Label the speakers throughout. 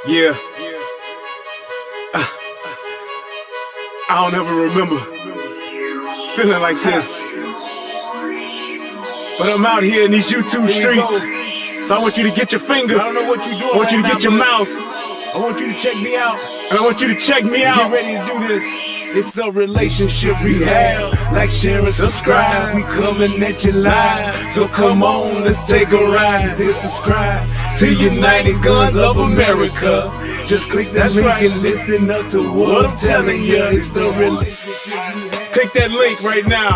Speaker 1: Yeah, I don't ever remember feeling like this. But I'm out here in these YouTube streets. So I want you to get your fingers. I don't know what you're doing. I want you to get your mouse. I want you to check me out. And I want you to check me out. Get ready to do this. It's the relationship rehab. Like, share, and subscribe. We coming at you live. So come on, let's take a ride. Hit subscribe to United Guns of America. Just click that link and listen up to what I'm telling you. It's the relationship rehab. Click that link right now.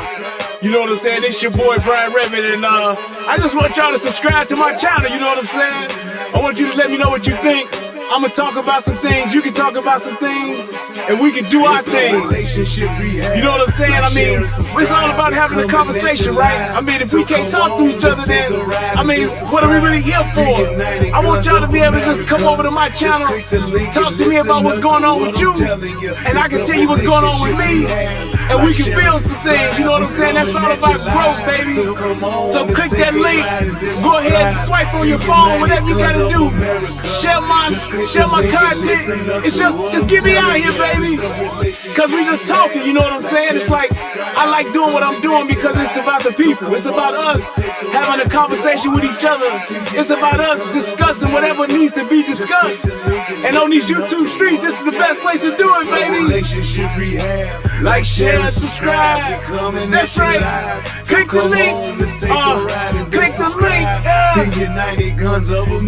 Speaker 1: You know what I'm saying? It's your boy Brian Redmond, and I just want y'all to subscribe to my channel. You know what I'm saying? I want you to let me know what you think. I'm gonna talk about some things, you can talk about some things, and we can do our thing. You know what I'm saying? I mean, it's all about having a conversation, right? I mean, if we can't talk to each other, then, I mean, what are we really here for? I want y'all to be able to just come over to my channel, talk to me about what's going on with you, and I can tell you what's going on with me, and we can build some things. You know what I'm saying? That's all about growth, baby. So click that link, go ahead and swipe on your phone, whatever you gotta do. Share my content. It's just get me out here, baby. Cause we just talking, you know what I'm saying? It's like, I like doing what I'm doing because it's about the people. It's about us having a conversation with each other. It's about us discussing whatever needs to be discussed. And on these YouTube streets, this is the best place to do it, baby. Like, share, and subscribe. That's right. Click the link. Click the link.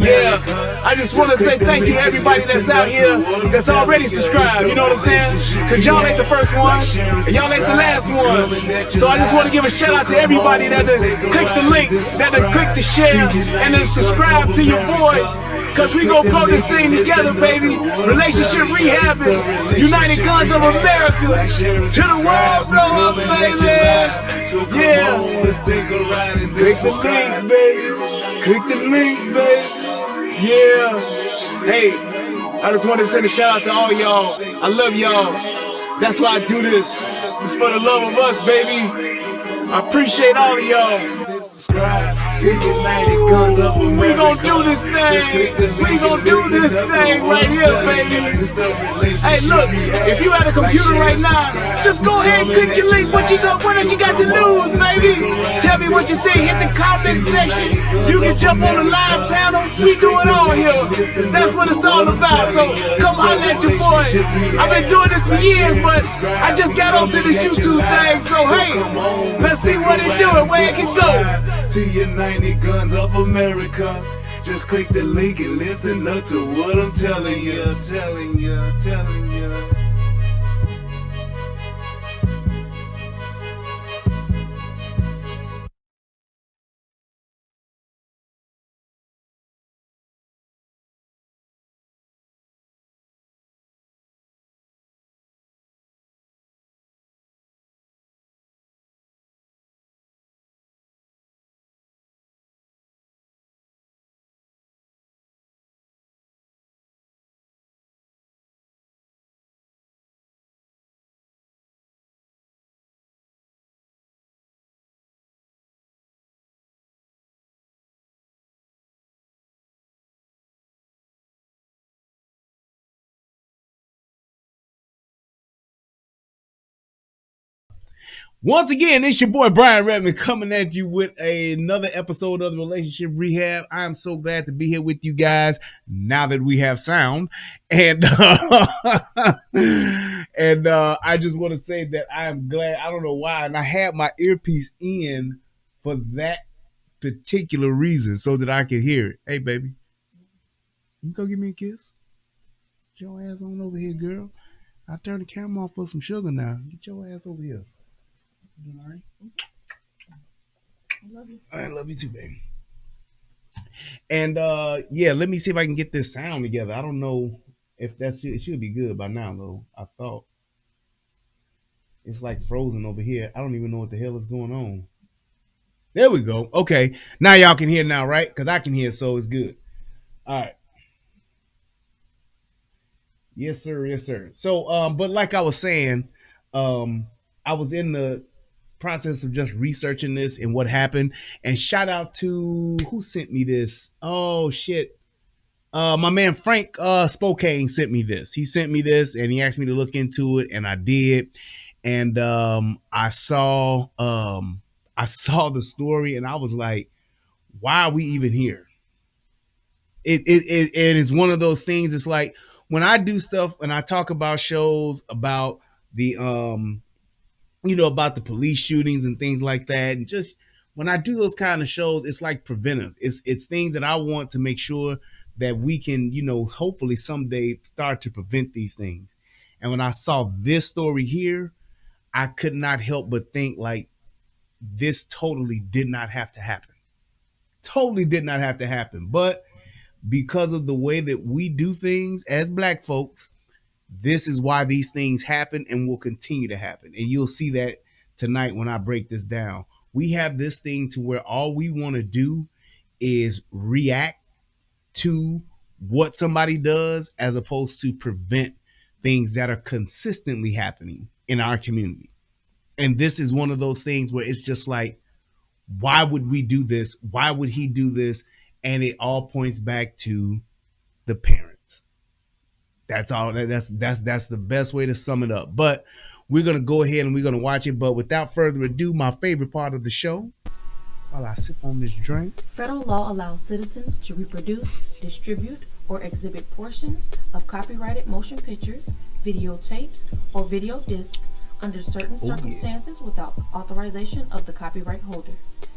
Speaker 1: Yeah. I just want to say thank you to everybody that's out here that's already subscribed. You know what I'm saying? Cause y'all ain't the first one, and y'all ain't the last one. So I just want to give a shout out to everybody that click the link, that click the share, and then subscribe to your boy. Cause we gon' blow this thing together, baby. Relationship rehabbing, United Guns of America. To the world, blow up, baby. Yeah. Click the link, baby. Click the link, baby. Yeah. Hey, I just wanted to send a shout out to all y'all. I love y'all. That's why I do this. It's for the love of us, baby. I appreciate all of y'all. We gon' do this thing. We gon' do this thing right here, baby. Hey, look, if you had a computer right now, just go ahead and click your link. What else you got to lose, baby? Tell me what you think. Hit the comment section. You can jump on the live panel. We do it all here. That's what it's all about. So come holler at your boy. I've been doing this for years, but I just got onto this YouTube thing. So hey, let's see what it do and where it can go. To United Guns of America. Just click the link and listen up to what I'm telling you, telling you. Once again, it's your boy Brian Redmond coming at you with another episode of the Relationship Rehab. I am so glad to be here with you guys now that we have sound. And I just want to say that I am glad. I don't know why. And I had my earpiece in for that particular reason so that I could hear it. Hey, baby, you go give me a kiss? Get your ass on over here, girl. I turned the camera off for some sugar now. Get your ass over here. All right. I love you. I love you too, baby. And yeah, let me see if I can get this sound together. I don't know if it should be good by now, though. I thought it's like frozen over here. I don't even know what the hell is going on. There we go. Okay, now y'all can hear now, right? Because I can hear, so it's good. All right. Yes, sir. Yes, sir. So, but like I was saying, I was in the process of just researching this and what happened. And shout out to who sent me this. Oh shit.
Speaker 2: My man Frank Spokane sent me this. He sent me this and he asked me to look into it, and I did. And I saw the story, and I was like, why are we even here? It is one of those things. It's like when I do stuff and I talk about shows about the about the police shootings and things like that, and just when I do those kind of shows, it's like preventive. It's things that I want to make sure that we can, hopefully someday start to prevent these things. And when I saw this story here, I could not help but think like this totally did not have to happen. Totally did not have to happen. But because of the way that we do things as Black folks, this is why these things happen and will continue to happen. And you'll see that tonight when I break this down. We have this thing to where all we want to do is react to what somebody does as opposed to prevent things that are consistently happening in our community. And this is one of those things where it's just like, why would we do this? Why would he do this? And it all points back to the parents. That's all. That's the best way to sum it up. But we're going to go ahead and we're going to watch it. But without further ado, my favorite part of the show, while I sip on this drink.
Speaker 3: Federal law allows citizens to reproduce, distribute, or exhibit portions of copyrighted motion pictures, videotapes, or video discs under certain circumstances without authorization of the copyright holder.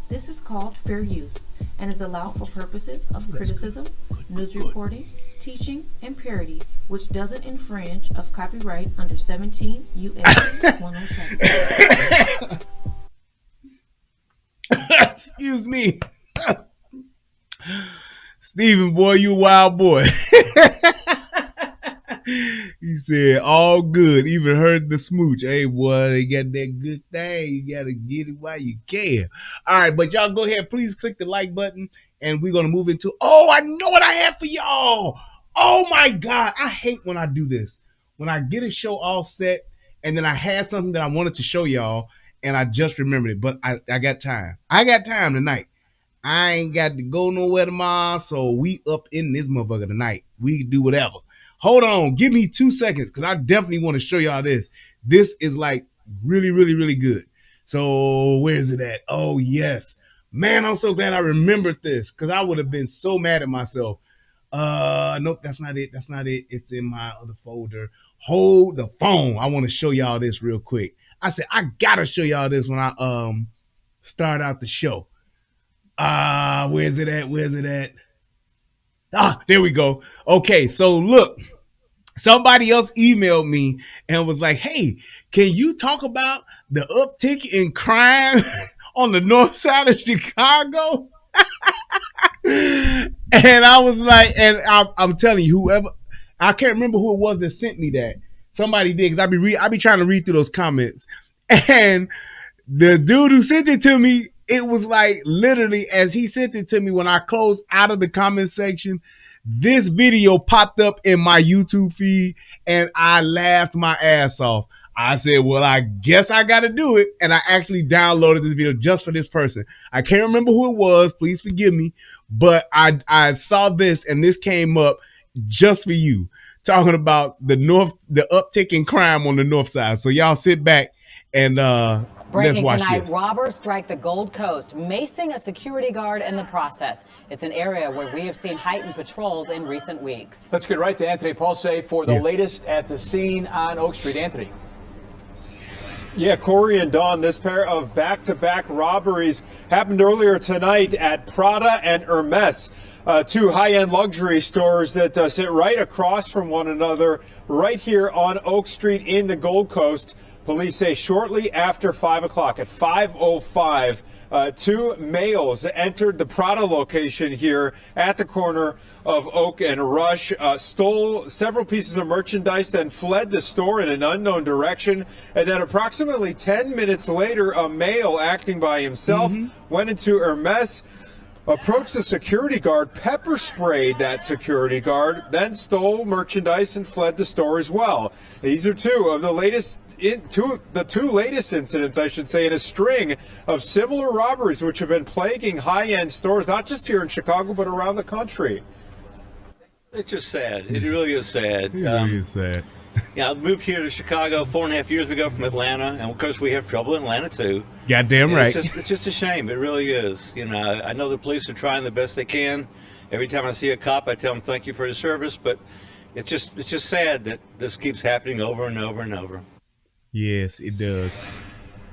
Speaker 3: This is called fair use and is allowed for purposes of criticism, news reporting, teaching, and parody, which doesn't infringe of copyright under 17 U.S.C. 107.
Speaker 2: Excuse me. Stephen, boy, you a wild boy. He said, all good. Even heard the smooch. Hey, boy, they got that good thing. You got to get it while you can. All right, but y'all go ahead. Please click the like button, and we're going to move into, I know what I have for y'all. Oh, my God. I hate when I do this. When I get a show all set, and then I had something that I wanted to show y'all, and I just remembered it. But I got time. I got time tonight. I ain't got to go nowhere tomorrow, so we up in this motherfucker tonight. We can do whatever. Hold on. Give me 2 seconds because I definitely want to show y'all this. This is like really, really, really good. So where is it at? Oh, yes. Man, I'm so glad I remembered this because I would have been so mad at myself. Nope, that's not it. That's not it. It's in my other folder. Hold the phone. I want to show y'all this real quick. I said, I got to show y'all this when I start out the show. Where's it at? Where's it at? There we go. Okay, so look, somebody else emailed me and was like, hey, can you talk about the uptick in crime on the north side of Chicago? And I was like, and I'm telling you, whoever, I can't remember who it was that sent me that. Somebody did, because I be trying to read through those comments. And the dude who sent it to me, it was like literally as he sent it to me, when I closed out of the comment section, this video popped up in my YouTube feed and I laughed my ass off. I said, well, I guess I got to do it. And I actually downloaded this video just for this person. I can't remember who it was. Please forgive me. But I saw this and this came up just for you, talking about the uptick in crime on the north side. So y'all sit back and
Speaker 4: breaking
Speaker 2: let's watch
Speaker 4: tonight,
Speaker 2: this.
Speaker 4: Robbers strike the Gold Coast, macing a security guard in the process. It's an area where we have seen heightened patrols in recent weeks.
Speaker 5: Let's get right to Anthony Pulse for the latest at the scene on Oak Street. Anthony.
Speaker 6: Yeah, Corey and Dawn, this pair of back-to-back robberies happened earlier tonight at Prada and Hermes, two high-end luxury stores that sit right across from one another right here on Oak Street in the Gold Coast. Police say shortly after 5 o'clock, at 5:05, two males entered the Prada location here at the corner of Oak and Rush, stole several pieces of merchandise, then fled the store in an unknown direction. And then approximately 10 minutes later, a male acting by himself went into Hermes, approached the security guard, pepper sprayed that security guard, then stole merchandise and fled the store as well. These are two of the two latest incidents, I should say, in a string of similar robberies which have been plaguing high-end stores, not just here in Chicago, but around the country.
Speaker 7: It's just sad. It really is sad.
Speaker 2: It really is sad.
Speaker 7: Yeah, I moved here to Chicago 4.5 years ago from Atlanta, and of course we have trouble in Atlanta too.
Speaker 2: Goddamn right.
Speaker 7: It's just a shame. It really is. You know, I know the police are trying the best they can. Every time I see a cop, I tell them thank you for his service, but it's just sad that this keeps happening over and over and over.
Speaker 2: Yes, it does.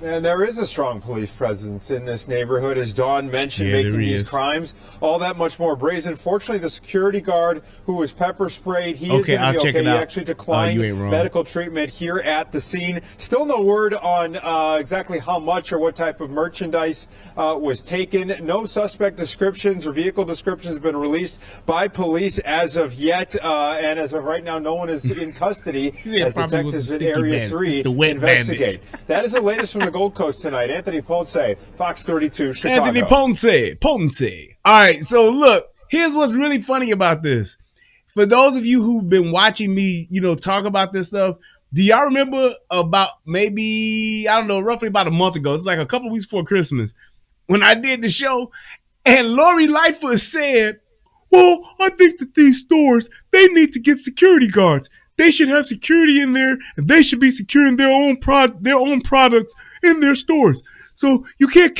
Speaker 6: And there is a strong police presence in this neighborhood, as Dawn mentioned, making these crimes all that much more brazen. Fortunately, the security guard who was pepper sprayed, he is going to be okay. He actually declined medical treatment here at the scene. Still no word on exactly how much or what type of merchandise was taken. No suspect descriptions or vehicle descriptions have been released by police as of yet. And as of right now, no one is in custody as detectives in Area 3 investigate. That is the latest from the Gold Coast tonight. Anthony Ponce, Fox 32, Chicago.
Speaker 2: Anthony Ponce. All right, so look, here's what's really funny about this. For those of you who've been watching me, talk about this stuff, do y'all remember about maybe, I don't know, roughly about a month ago, it's like a couple weeks before Christmas, when I did the show, and Lori Lightfoot said, well, I think that these stores, they need to get security guards. They should have security in there, and they should be securing their own products in their stores. So you can't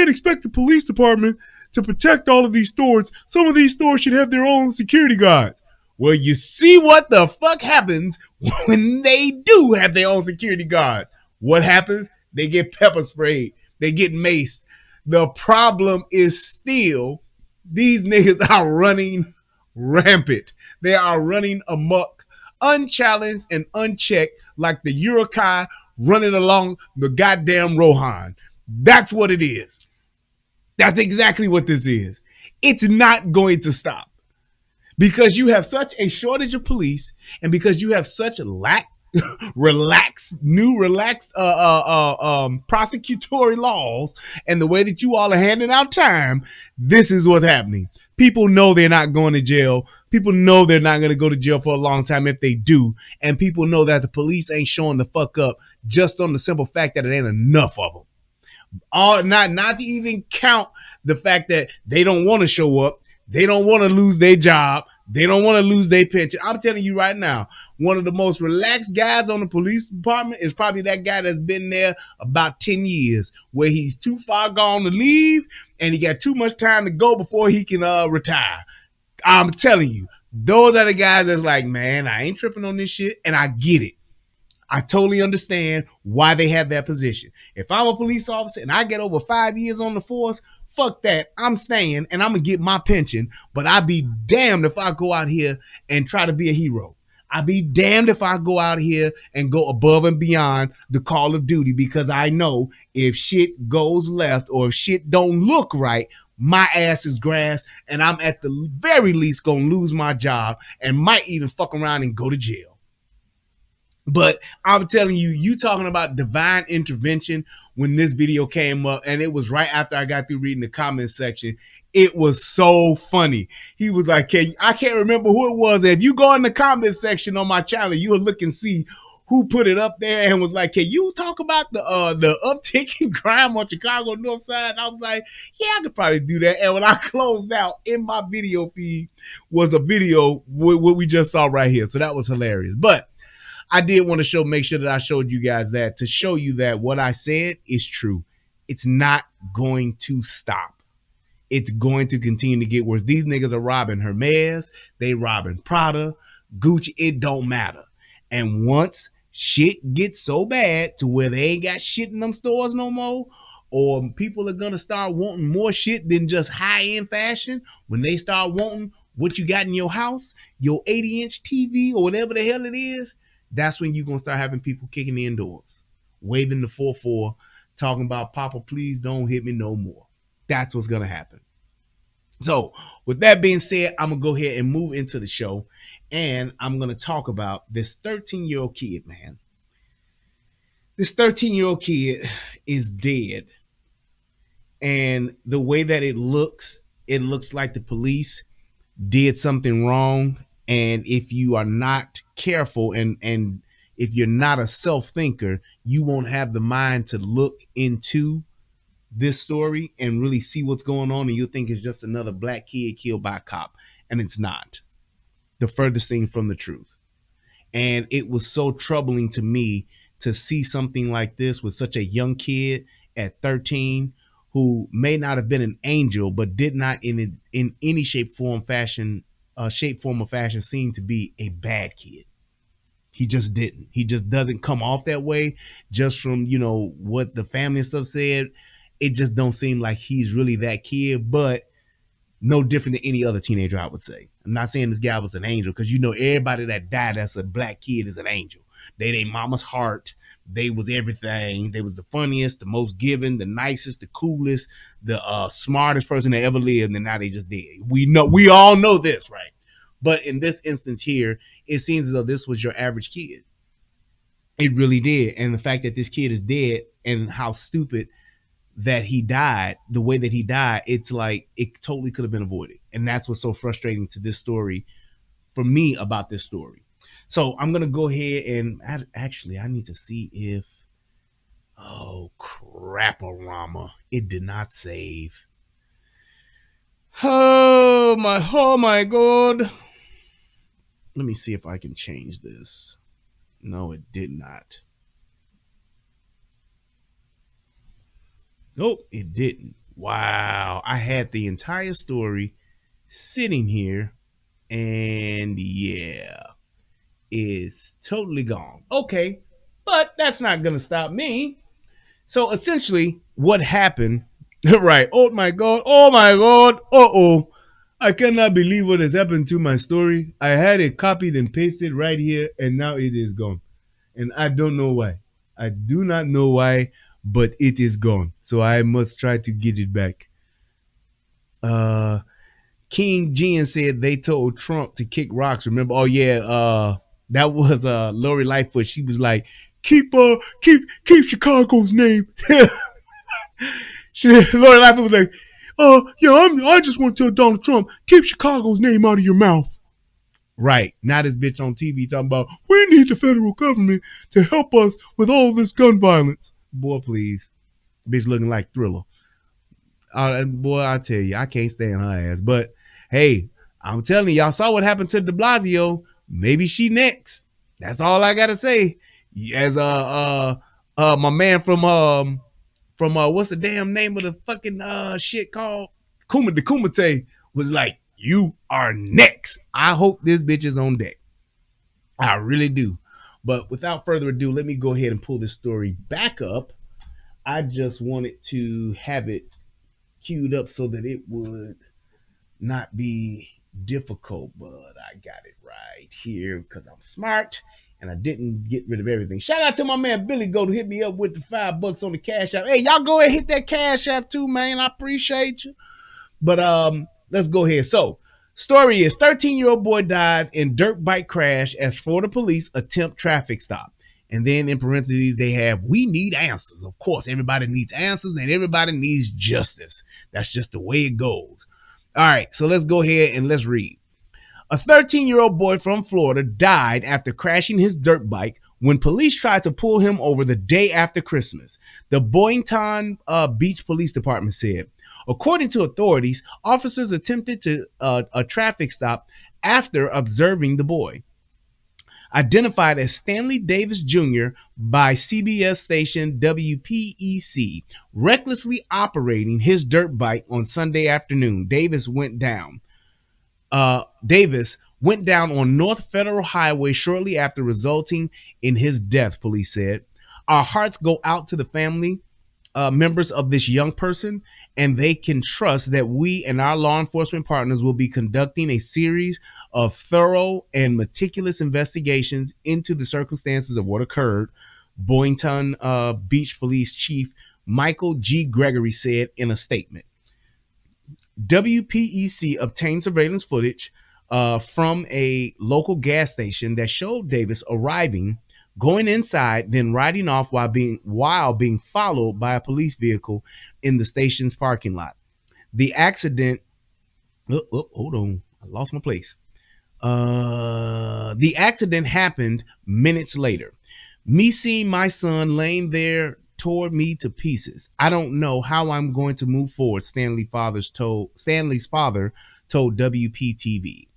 Speaker 2: expect the police department to protect all of these stores. Some of these stores should have their own security guards. Well, you see what the fuck happens when they do have their own security guards. What happens? They get pepper sprayed. They get maced. The problem is still these niggas are running rampant. They are running amok, unchallenged and unchecked, like the Urukai running along the goddamn Rohan. That's what it is. That's exactly what this is. It's not going to stop because you have such a shortage of police, and because you have such relaxed prosecutory laws, and the way that you all are handing out time. This is what's happening. People know they're not going to jail. People know they're not going to go to jail for a long time if they do. And people know that the police ain't showing the fuck up just on the simple fact that it ain't enough of them. Not to even count the fact that they don't want to show up. They don't want to lose their job. They don't want to lose their pension. I'm telling you right now, one of the most relaxed guys on the police department is probably that guy that's been there about 10 years, where he's too far gone to leave and he got too much time to go before he can retire. I'm telling you, those are the guys that's like, man, I ain't tripping on this shit, and I get it. I totally understand why they have that position. If I'm a police officer and I get over 5 years on the force, fuck that. I'm staying and I'm going to get my pension, but I'd be damned if I go out here and try to be a hero. I'd be damned if I go out here and go above and beyond the call of duty, because I know if shit goes left or if shit don't look right, my ass is grass, and I'm at the very least going to lose my job and might even fuck around and go to jail. But I'm telling you, you talking about divine intervention when this video came up, and it was right after I got through reading the comments section. It was so funny. He was like, I can't remember who it was. If you go in the comments section on my channel, you'll look and see who put it up there and was like, can you talk about the uptick in crime on Chicago North Side? And I was like, yeah, I could probably do that. And when I closed out, in my video feed was a video what we just saw right here. So that was hilarious. But I did want to make sure that I showed you guys that, to show you that what I said is true. It's not going to stop. It's going to continue to get worse. These niggas are robbing Hermes. They robbing Prada, Gucci. It don't matter. And once shit gets so bad to where they ain't got shit in them stores no more, or people are going to start wanting more shit than just high-end fashion, when they start wanting what you got in your house, your 80-inch TV or whatever the hell it is, that's when you're going to start having people kicking the indoors, waving the 4-4, talking about, Papa, please don't hit me no more. That's what's going to happen. So with that being said, I'm going to go ahead and move into the show, and I'm going to talk about this 13-year-old kid, man. This 13-year-old kid is dead. And the way that it looks like the police did something wrong. And if you are not careful and if you're not a self-thinker, you won't have the mind to look into this story and really see what's going on. And you'll think it's just another black kid killed by a cop. And it's not. the furthest thing from the truth. And it was so troubling to me to see something like this with such a young kid at 13 who may not have been an angel, but did not in any form, or fashion seem to be a bad kid. He just didn't. He just doesn't come off that way just from, what the family and stuff said. It just don't seem like he's really that kid, but no different than any other teenager, I would say. I'm not saying this guy was an angel because everybody that died that's a black kid is an angel. They mama's heart. They was everything. They was the funniest, the most giving, the nicest, the coolest, the smartest person that ever lived, and now they just dead. We all know this, right? But in this instance here, it seems as though this was your average kid. It really did. And the fact that this kid is dead and how stupid that he died, the way that he died, it's like it totally could have been avoided. And that's what's so frustrating to this story, for me, about this story. So I'm going to go ahead and actually, I need to see if, oh, crap-a-rama. It did not save. Oh my God. Let me see if I can change this. No, it did not. Nope, it didn't. Wow. I had the entire story sitting here, and yeah, it's totally gone. Okay, but that's not going to stop me. So essentially, what happened, right? Oh my God. Uh-oh. I cannot believe what has happened to my story. I had it copied and pasted right here, and now it is gone. And I don't know why. I do not know why, but it is gone. So I must try to get it back. King Jen said they told Trump to kick rocks. Remember? Oh yeah, that was Lori Lightfoot. She was like, keep Chicago's name. Lori Lightfoot was like, I just want to tell Donald Trump, keep Chicago's name out of your mouth. Right. Now this bitch on TV talking about, we need the federal government to help us with all this gun violence. Boy, please. Bitch looking like Thriller. Boy, I tell you, I can't stand her ass. But, hey, I'm telling you, y'all saw what happened to de Blasio. Maybe she next. That's all I got to say. As my man from what's the damn name of the fucking shit called? Kumite was like, you are next. I hope this bitch is on deck. I really do. But without further ado, let me go ahead and pull this story back up. I just wanted to have it queued up so that it would not be difficult, but I got it right here because I'm smart and I didn't get rid of everything. Shout out to my man Billy Go to hit me up with the $5 on the Cash App. Hey, y'all go ahead and hit that Cash App too, man. I appreciate you. But let's go ahead. So, story is 13-year-old boy dies in dirt bike crash as Florida police attempt traffic stop. And then in parentheses, they have, we need answers. Of course, everybody needs answers and everybody needs justice. That's just the way it goes. All right, so let's go ahead and let's read. A 13-year-old boy from Florida died after crashing his dirt bike when police tried to pull him over the day after Christmas, the Boynton Beach Police Department said. According to authorities, officers attempted to a traffic stop after observing the boy. Identified as Stanley Davis Jr. by CBS station WPEC, recklessly operating his dirt bike on Sunday afternoon. Davis went down on North Federal Highway shortly after, resulting in his death, police said. Our hearts go out to the family members of this young person, and they can trust that we and our law enforcement partners will be conducting a series of thorough and meticulous investigations into the circumstances of what occurred, Boynton Beach Police Chief Michael G. Gregory said in a statement. WPEC obtained surveillance footage from a local gas station that showed Davis arriving, going inside, then riding off while being followed by a police vehicle in the station's parking lot. The accident, hold on, I lost my place. The accident happened minutes later. Me seeing my son laying there tore me to pieces. I don't know how I'm going to move forward, Stanley's father told WPTV.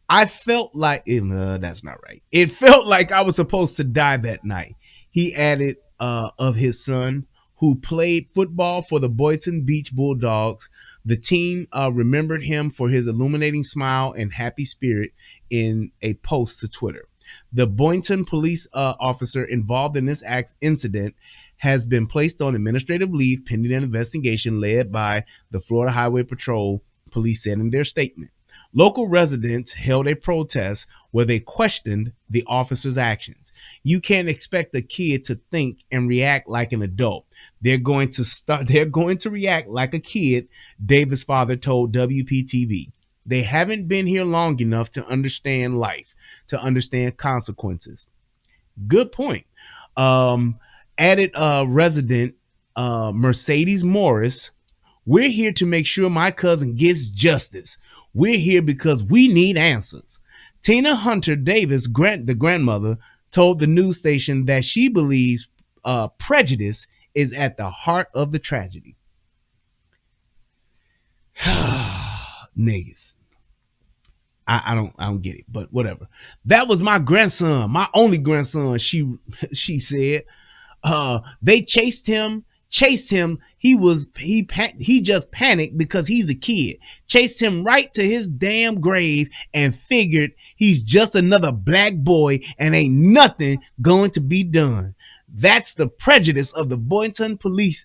Speaker 2: I felt like that's not right. It felt like I was supposed to die that night. He added of his son, who played football for the Boynton Beach Bulldogs. The team remembered him for his illuminating smile and happy spirit in a post to Twitter. The Boynton police officer involved in this incident has been placed on administrative leave pending an investigation led by the Florida Highway Patrol, police said in their statement. Local residents held a protest where they questioned the officer's actions. You can't expect a kid to think and react like an adult. They're going to react like a kid, Davis' father told WPTV. They haven't been here long enough to understand life, to understand consequences. Good point. Added resident Mercedes Morris, we're here to make sure my cousin gets justice. We're here because we need answers. Tina Hunter Davis, the grandmother, told the news station that she believes prejudice is at the heart of the tragedy. Niggas. I don't get it, but whatever. That was my grandson, my only grandson, she said. They chased him. He just panicked because he's a kid. Chased him right to his damn grave and figured he's just another black boy and ain't nothing going to be done. That's the prejudice of the Boynton police,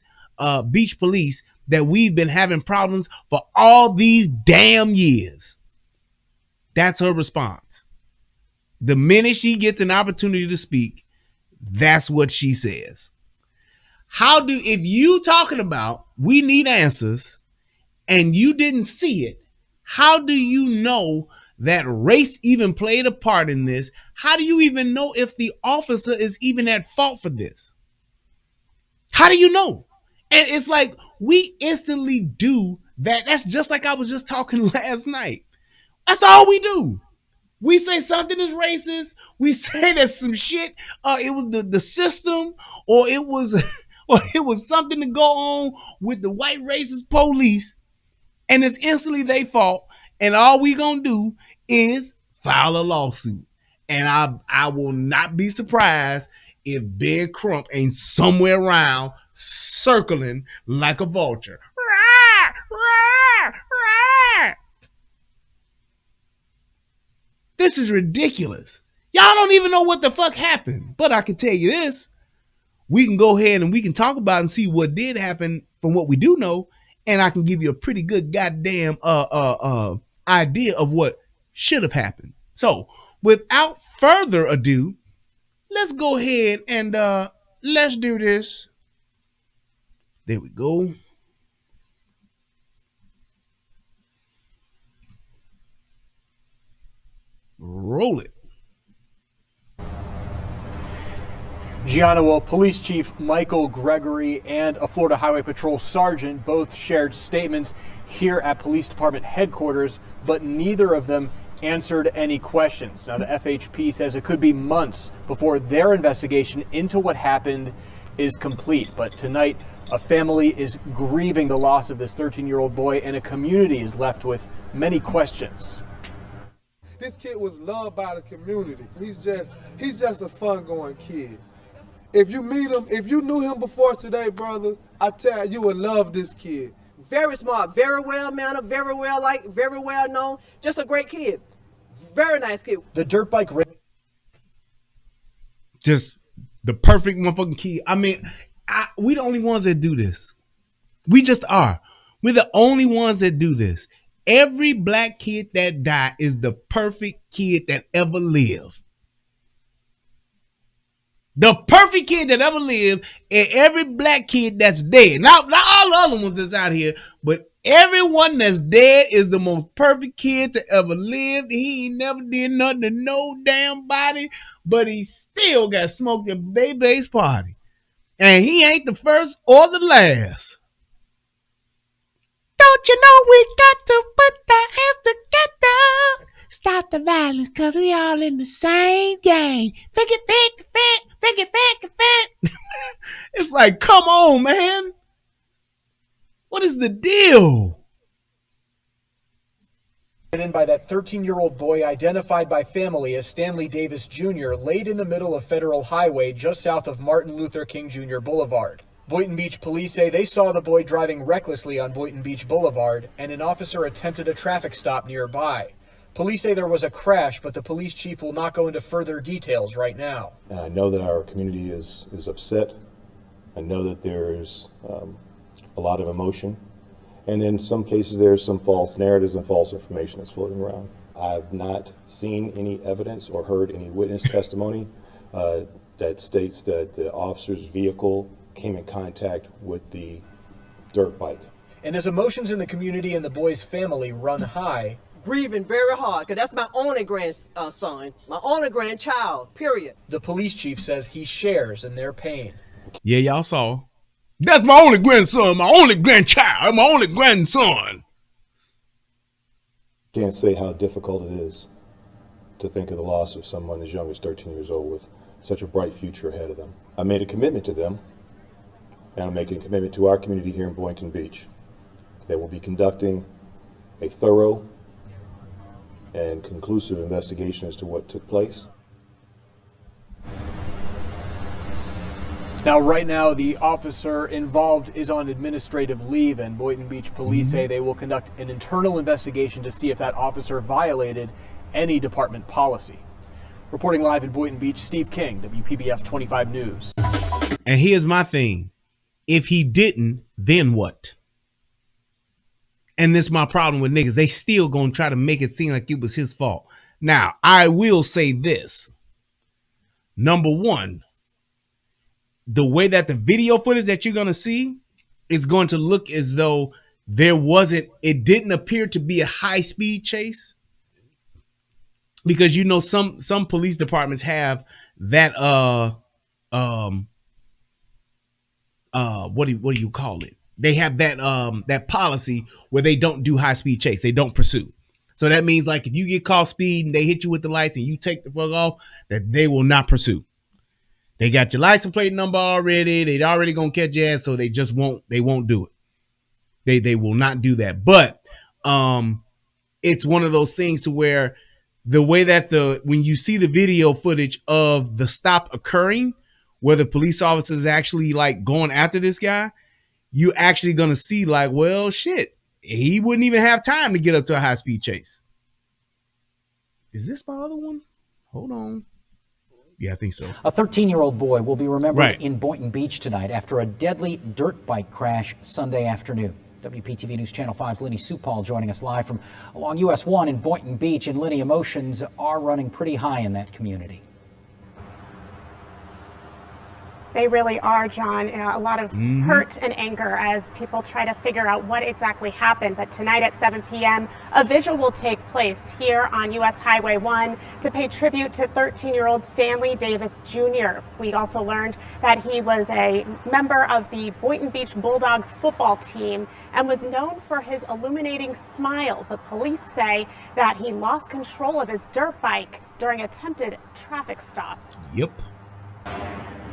Speaker 2: beach police, that we've been having problems for all these damn years. That's her response. The minute she gets an opportunity to speak, that's what she says. If you talking about we need answers and you didn't see it, how do you know that race even played a part in this? How do you even know if the officer is even at fault for this? How do you know? And it's like we instantly do that. That's just like I was just talking last night. That's all we do. We say something is racist. We say that some shit, it was the system, or it was something to go on with the white racist police, and it's instantly their fault. And all we gonna do is file a lawsuit. And I will not be surprised if Ben Crump ain't somewhere around circling like a vulture. This is ridiculous. Y'all don't even know what the fuck happened. But I can tell you this. We can go ahead and we can talk about and see what did happen from what we do know. And I can give you a pretty good goddamn idea of what should have happened. So without further ado, let's go ahead and let's do this. There we go. Roll it.
Speaker 5: Gianna, well, Police Chief Michael Gregory and a Florida Highway Patrol sergeant both shared statements here at Police Department headquarters, but neither of them answered any questions. Now, the FHP says it could be months before their investigation into what happened is complete. But tonight, a family is grieving the loss of this 13-year-old boy, and a community is left with many questions.
Speaker 8: This kid was loved by the community. He's just a fun-going kid. If you meet him, if you knew him before today, brother, I tell you would love this kid.
Speaker 9: Very smart, very well mannered, very well liked, very well known. Just a great kid. Very nice kid.
Speaker 5: The dirt bike race.
Speaker 2: Just the perfect motherfucking kid. I mean, we the only ones that do this. We just are. We're the only ones that do this. Every black kid that died is the perfect kid that ever lived. The perfect kid that ever lived, and every black kid that's dead. Not all the other ones that's out here, but everyone that's dead is the most perfect kid to ever live. He ain't never did nothing to no damn body, but he still got smoked at baby's party. And he ain't the first or the last. Don't you know we got to put our hands together? Stop the violence, cause we all in the same game. Figure. It's like, come on, man. What is the deal?
Speaker 5: In by that 13-year-old boy identified by family as Stanley Davis Jr. laid in the middle of Federal Highway just south of Martin Luther King Jr. Boulevard. Boynton Beach police say they saw the boy driving recklessly on Boynton Beach Boulevard, and an officer attempted a traffic stop nearby. Police say there was a crash, but the police chief will not go into further details right now.
Speaker 10: And I know that our community is upset. I know that there's a lot of emotion. And in some cases, there's some false narratives and false information that's floating around. I've not seen any evidence or heard any witness testimony that states that the officer's vehicle came in contact with the dirt bike.
Speaker 5: And as emotions in the community and the boy's family run high,
Speaker 9: Grieving very hard, because that's my only grandson, my only grandchild, period.
Speaker 5: the police chief says he shares in their pain.
Speaker 2: Yeah, y'all saw. That's my only grandson, my only grandchild, my only grandson.
Speaker 10: Can't say how difficult it is to think of the loss of someone as young as 13 years old with such a bright future ahead of them. I made a commitment to them, and I'm making a commitment to our community here in Boynton Beach that we'll be conducting a thorough and conclusive investigation as to what took place.
Speaker 5: Now, right now, the officer involved is on administrative leave, and Boynton Beach police say they will conduct an internal investigation to see if that officer violated any department policy. Reporting live in Boynton Beach, Steve King, WPBF 25 News.
Speaker 2: And here's my thing. If he didn't, then what? And this is my problem with niggas. They still gonna try to make it seem like it was his fault. Now, I will say this. Number one, the way that the video footage that you're going to see is going to look as though it didn't appear to be a high speed chase, because you know some police departments have that what do you call it? They have that policy where they don't do high speed chase. They don't pursue. So that means, like, if you get caught speeding, they hit you with the lights and you take the fuck off, that they will not pursue. They got your license plate number already. They already gonna catch your ass, so they won't do it. They will not do that. But it's one of those things to where the way that when you see the video footage of the stop occurring, where the police officer is actually like going after this guy, you actually gonna see like, well, shit, he wouldn't even have time to get up to a high speed chase. Is this my other one? Hold on. Yeah, I think so.
Speaker 11: A 13-year-old boy will be remembered in Boynton Beach tonight after a deadly dirt bike crash Sunday afternoon. WPTV News Channel 5's Lenny Supal joining us live from along US 1 in Boynton Beach. And Lenny, emotions are running pretty high in that community.
Speaker 12: They really are, John. A lot of hurt and anger as people try to figure out what exactly happened. But tonight at 7 p.m., a vigil will take place here on U.S. Highway 1 to pay tribute to 13-year-old Stanley Davis Jr. We also learned that he was a member of the Boynton Beach Bulldogs football team and was known for his illuminating smile. But police say that he lost control of his dirt bike during an attempted traffic stop.
Speaker 2: Yep.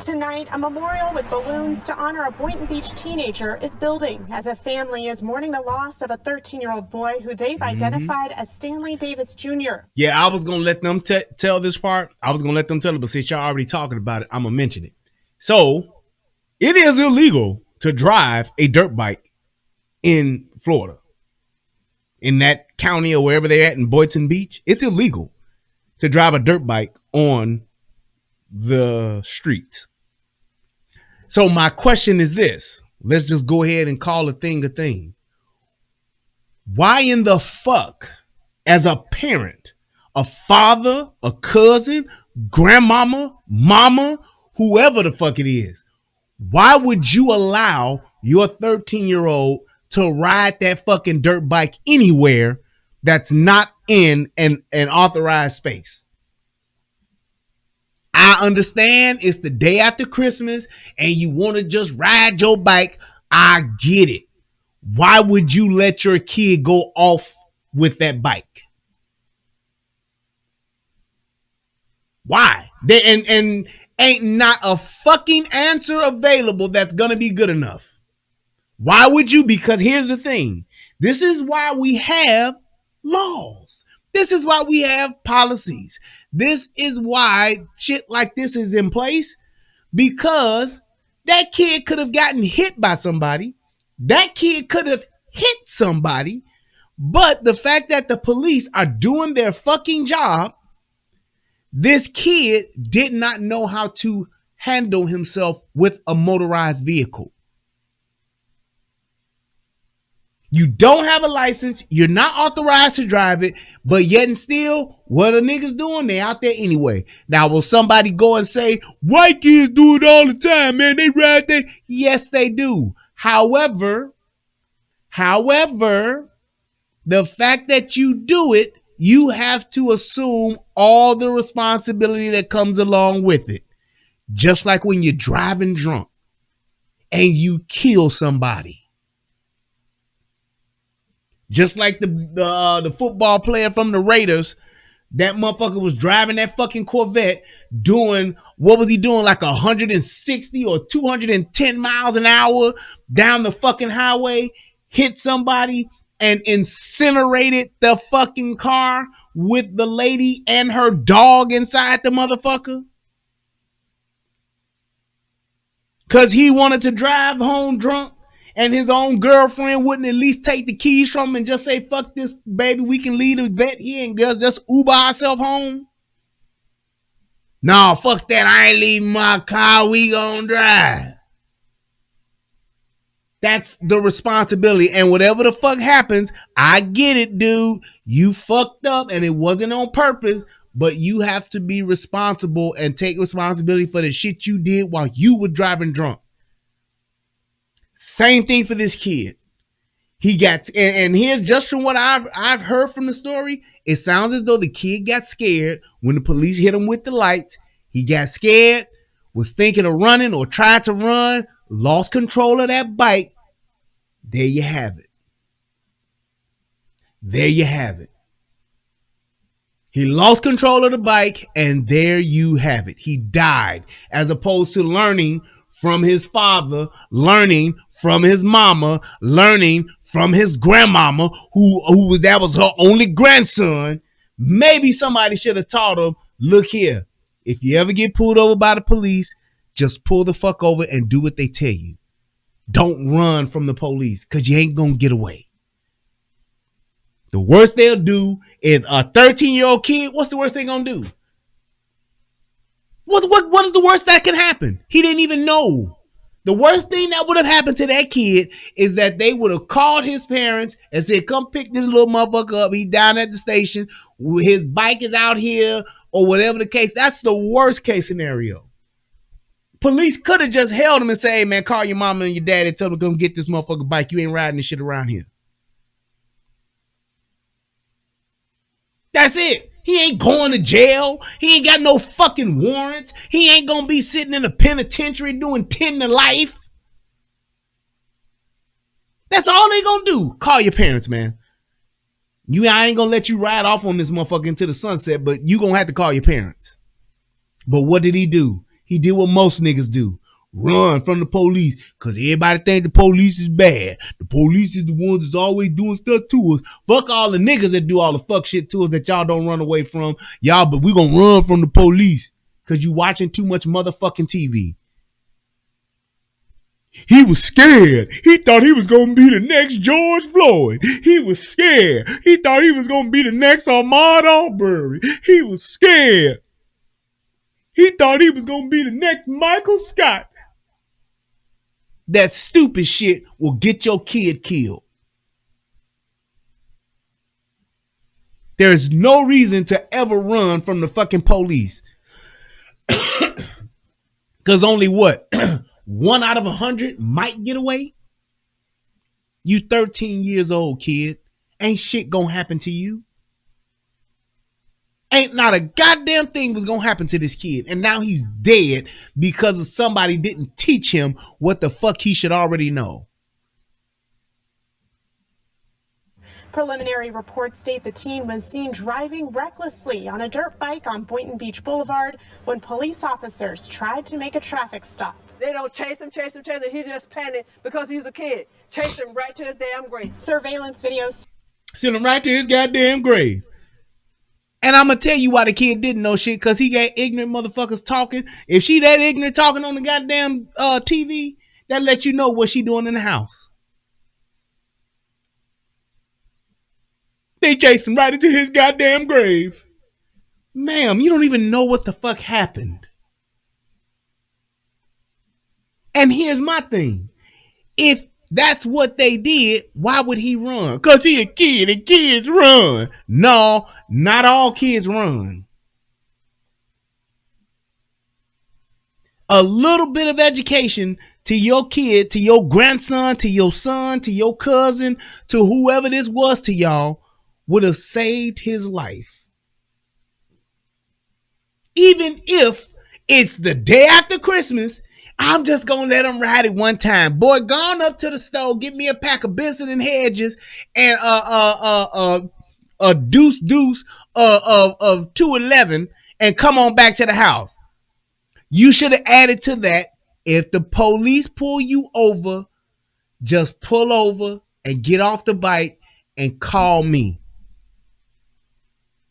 Speaker 12: Tonight, a memorial with balloons to honor a Boynton Beach teenager is building as a family is mourning the loss of a 13-year-old boy who they've identified as Stanley Davis Jr.
Speaker 2: Yeah, I was going to let them tell this part. I was going to let them tell it, but since y'all already talking about it, I'm going to mention it. So, it is illegal to drive a dirt bike in Florida. In that county or wherever they're at in Boynton Beach, it's illegal to drive a dirt bike on the streets. So my question is this. Let's just go ahead and call a thing a thing. Why in the fuck, as a parent, a father, a cousin, grandmama, mama, whoever the fuck it is, why would you allow your 13-year-old to ride that fucking dirt bike anywhere that's not in an authorized space? I understand it's the day after Christmas and you want to just ride your bike. I get it. Why would you let your kid go off with that bike? Why? And ain't not a fucking answer available that's going to be good enough. Why would you? Because here's the thing. This is why we have laws. This is why we have policies. This is why shit like this is in place, because that kid could have gotten hit by somebody. That kid could have hit somebody. But the fact that the police are doing their fucking job, this kid did not know how to handle himself with a motorized vehicle. You don't have a license. You're not authorized to drive it. But yet and still, what are niggas doing? They out there anyway. Now, will somebody go and say, white kids do it all the time, man? They ride there. Yes, they do. However, the fact that you do it, you have to assume all the responsibility that comes along with it. Just like when you're driving drunk and you kill somebody. Just like the football player from the Raiders, that motherfucker was driving that fucking Corvette doing, what was he doing? Like 160 or 210 miles an hour down the fucking highway, hit somebody and incinerated the fucking car with the lady and her dog inside the motherfucker. Cause he wanted to drive home drunk. And his own girlfriend wouldn't at least take the keys from him and just say, fuck this, baby, we can leave the vet here and just Uber ourselves home. No, fuck that. I ain't leaving my car. We gonna drive. That's the responsibility. And whatever the fuck happens, I get it, dude. You fucked up and it wasn't on purpose, but you have to be responsible and take responsibility for the shit you did while you were driving drunk. Same thing for this kid. He got, and here's just from what I've heard from the story, it sounds as though the kid got scared when the police hit him with the lights. He got scared, was thinking of running or tried to run, lost control of that bike. There you have it. There you have it. He lost control of the bike, and there you have it. He died, as opposed to learning from his father, learning from his mama, learning from his grandmama, who was her only grandson. Maybe somebody should have taught him, look here, if you ever get pulled over by the police, just pull the fuck over and do what they tell you. Don't run from the police, because you ain't gonna get away. The worst they'll do is a 13-year-old kid, what's the worst they gonna do? What is the worst that can happen? He didn't even know. The worst thing that would have happened to that kid is that they would have called his parents and said, come pick this little motherfucker up. He's down at the station. His bike is out here, or whatever the case. That's the worst case scenario. Police could have just held him and said, hey, man, call your mama and your daddy and tell them to come get this motherfucker bike. You ain't riding this shit around here. That's it. He ain't going to jail. He ain't got no fucking warrants. He ain't gonna be sitting in a penitentiary doing 10 to life. That's all they gonna do. Call your parents, man. I ain't gonna let you ride off on this motherfucker into the sunset, but you gonna have to call your parents. But what did he do? He did what most niggas do. Run from the police, because everybody think the police is bad. The police is the ones that's always doing stuff to us. Fuck all the niggas that do all the fuck shit to us that y'all don't run away from. Y'all, but we gonna run from the police because you watching too much motherfucking TV. He was scared. He thought he was gonna be the next George Floyd. He was scared. He thought he was gonna be the next Ahmaud Arbery. He was scared. He thought he was gonna be the next Michael Scott. That stupid shit will get your kid killed. There is no reason to ever run from the fucking police. Because only what? 1 out of 100 might get away? You 13 years old, kid. Ain't shit gonna happen to you. Ain't not a goddamn thing was gonna happen to this kid. And now he's dead because of somebody didn't teach him what the fuck he should already know.
Speaker 12: Preliminary reports state the teen was seen driving recklessly on a dirt bike on Boynton Beach Boulevard when police officers tried to make a traffic stop.
Speaker 9: They don't chase him. He just panicked because he's a kid. Chase him right to his damn grave.
Speaker 12: Surveillance videos.
Speaker 2: Send him right to his goddamn grave. And I'm going to tell you why the kid didn't know shit, because he got ignorant motherfuckers talking. If she that ignorant talking on the goddamn TV, that lets you know what she doing in the house. They chased him right into his goddamn grave. Ma'am, you don't even know what the fuck happened. And here's my thing. If that's what they did, why would he run? Because he a kid and kids run. No, not all kids run. A little bit of education to your kid, to your grandson, to your son, to your cousin, to whoever this was to y'all would have saved his life. Even if it's the day after Christmas, I'm just going to let him ride it one time. Boy, gone up to the store, get me a pack of Benson and Hedges and a deuce of 211 and come on back to the house. You should have added to that, if the police pull you over, just pull over and get off the bike and call me.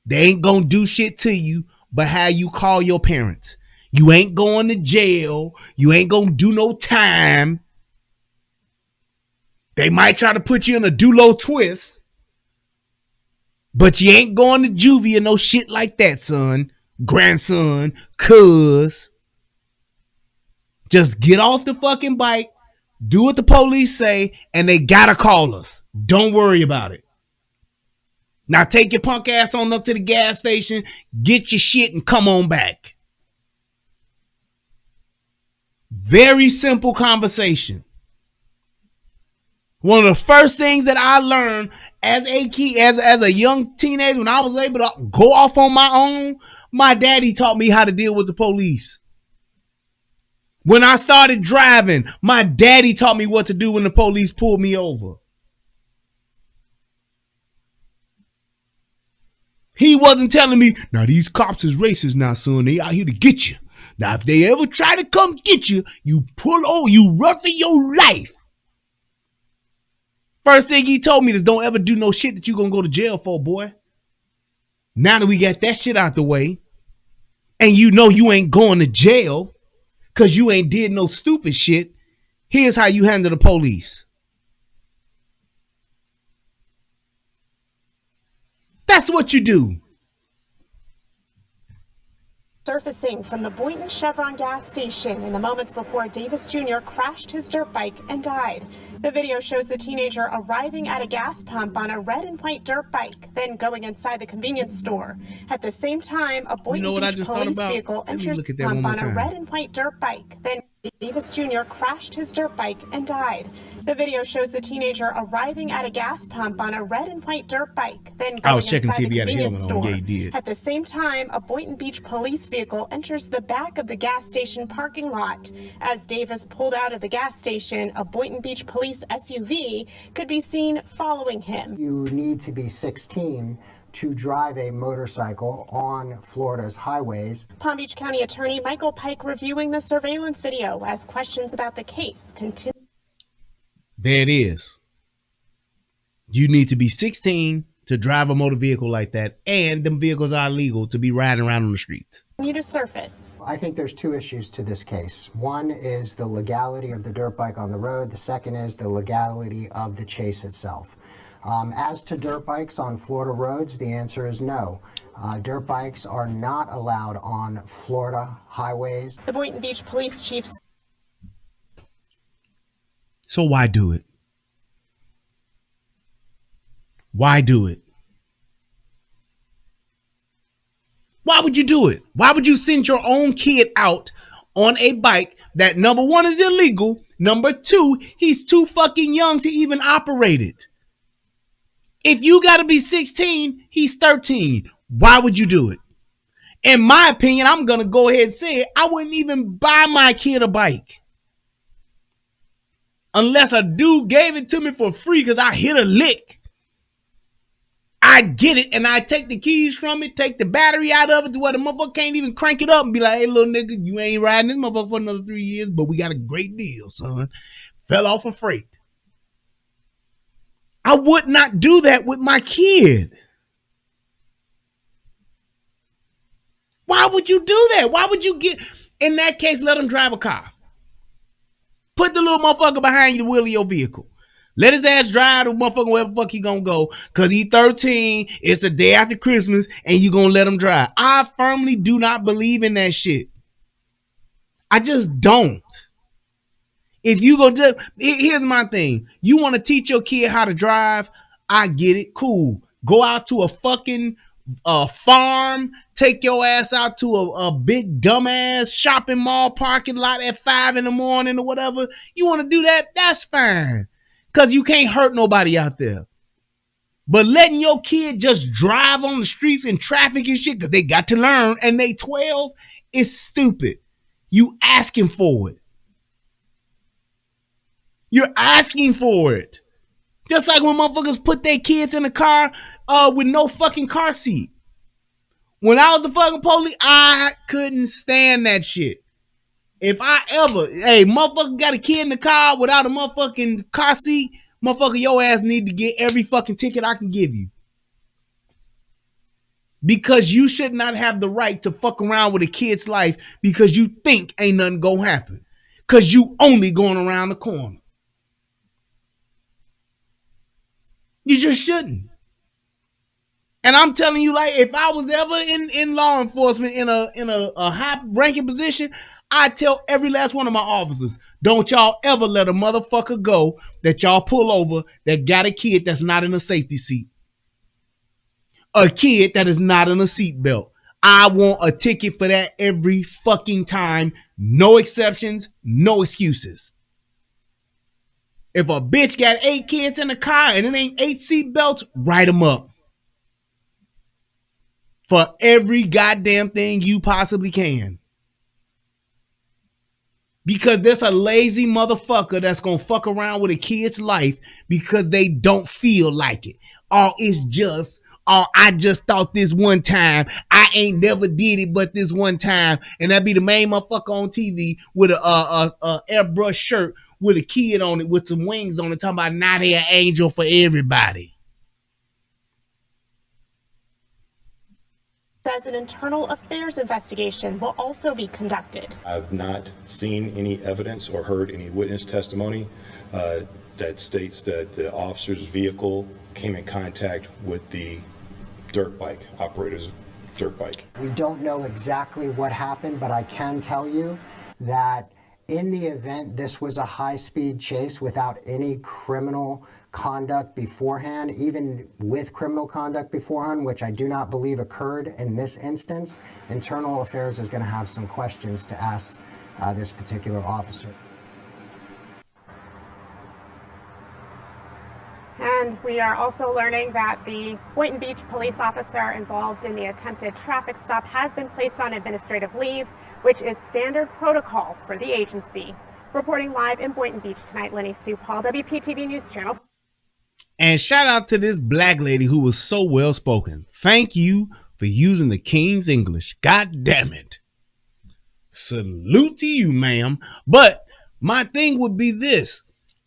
Speaker 2: They ain't going to do shit to you, but how you call your parents. You ain't going to jail. You ain't going to do no time. They might try to put you in a do-lo twist, but you ain't going to juvie or no shit like that, son, grandson, cuz. Just get off the fucking bike, do what the police say, and they gotta call us. Don't worry about it. Now take your punk ass on up to the gas station, get your shit, and come on back. Very simple conversation. One of the first things that I learned as a young teenager, when I was able to go off on my own, my daddy taught me how to deal with the police. When I started driving, my daddy taught me what to do when the police pulled me over. He wasn't telling me, now these cops is racist now, son. They out here to get you. Now, if they ever try to come get you, you pull over, you run for your life. First thing he told me is don't ever do no shit that you gonna go to jail for, boy. Now that we got that shit out the way, and you know you ain't going to jail because you ain't did no stupid shit, here's how you handle the police. That's what you do.
Speaker 12: Surfacing from the Boynton Chevron gas station in the moments before Davis Jr. crashed his dirt bike and died. The video shows the teenager arriving at a gas pump on a red and white dirt bike, then going inside the convenience store. At the same time, a Boynton Beach police vehicle enters the pump on a red and white dirt bike. Then Davis Jr. crashed his dirt bike and died. The video shows the teenager arriving at a gas pump on a red and white dirt bike, then going inside the convenience store. Yeah, he did. At the same time, a Boynton Beach police vehicle enters the back of the gas station parking lot. As Davis pulled out of the gas station, a Boynton Beach police SUV could be seen following him.
Speaker 13: You need to be 16 to drive a motorcycle on Florida's highways.
Speaker 12: Palm Beach County Attorney Michael Pike reviewing the surveillance video as questions about the case continue.
Speaker 2: There it is. You need to be 16 to drive a motor vehicle like that, and them vehicles are illegal to be riding around on the streets.
Speaker 12: To surface.
Speaker 13: I think there's two issues to this case. One is the legality of the dirt bike on the road. The second is the legality of the chase itself. As to dirt bikes on Florida roads, the answer is no. Dirt bikes are not allowed on Florida highways.
Speaker 12: The Boynton Beach police chief.
Speaker 2: So why do it? Why do it? Why would you do it? Why would you send your own kid out on a bike that, number one, is illegal? Number two, he's too fucking young to even operate it. If you got to be 16, he's 13. Why would you do it? In my opinion, I'm going to go ahead and say it. I wouldn't even buy my kid a bike unless a dude gave it to me for free because I hit a lick. I'd get it and I'd take the keys from it, take the battery out of it to where the motherfucker can't even crank it up and be like, hey, little nigga, you ain't riding this motherfucker for another 3 years, but we got a great deal, son. Fell off a freight. I would not do that with my kid. Why would you do that? Why would you in that case, let him drive a car? Put the little motherfucker behind the wheel of your vehicle. Let his ass drive the motherfucker wherever the fuck he gonna go. Cause he 13, it's the day after Christmas, and you gonna let him drive. I firmly do not believe in that shit. I just don't. If you go to, here's my thing. You want to teach your kid how to drive? I get it. Cool. Go out to a fucking farm. Take your ass out to a big dumbass shopping mall parking lot at 5 a.m. or whatever. You want to do that? That's fine. Because you can't hurt nobody out there. But letting your kid just drive on the streets in traffic and shit because they got to learn and they 12 is stupid. You asking for it. You're asking for it. Just like when motherfuckers put their kids in the car with no fucking car seat. When I was the fucking police, I couldn't stand that shit. If I ever, motherfucker got a kid in the car without a motherfucking car seat, motherfucker, your ass need to get every fucking ticket I can give you. Because you should not have the right to fuck around with a kid's life because you think ain't nothing gonna happen. Because you only going around the corner. You just shouldn't. And I'm telling you, like, if I was ever in law enforcement in a high ranking position, I tell every last one of my officers, don't y'all ever let a motherfucker go that y'all pull over that got a kid that's not in a safety seat. A kid that is not in a seatbelt. I want a ticket for that every fucking time. No exceptions, no excuses. If a bitch got 8 kids in the car and it ain't 8 seatbelts, write them up. For every goddamn thing you possibly can. Because there's a lazy motherfucker that's gonna fuck around with a kid's life because they don't feel like it. Or it's just, or I just thought this one time. I ain't never did it but this one time. And that be the main motherfucker on TV with a airbrush shirt with a kid on it with some wings on it talking about not an angel for everybody.
Speaker 12: Says an internal affairs investigation will also be conducted.
Speaker 10: I've not seen any evidence or heard any witness testimony that states that the officer's vehicle came in contact with the dirt bike, operator's dirt bike.
Speaker 13: We don't know exactly what happened, but I can tell you that in the event this was a high-speed chase without any criminal conduct beforehand, even with criminal conduct beforehand, which I do not believe occurred in this instance, Internal Affairs is going to have some questions to ask this particular officer.
Speaker 12: And we are also learning that the Boynton Beach police officer involved in the attempted traffic stop has been placed on administrative leave, which is standard protocol for the agency. Reporting live in Boynton Beach tonight, Lenny Sue Paul, WPTV News Channel.
Speaker 2: And shout out to this black lady who was so well spoken. Thank you for using the King's English. God damn it. Salute to you, ma'am. But my thing would be this.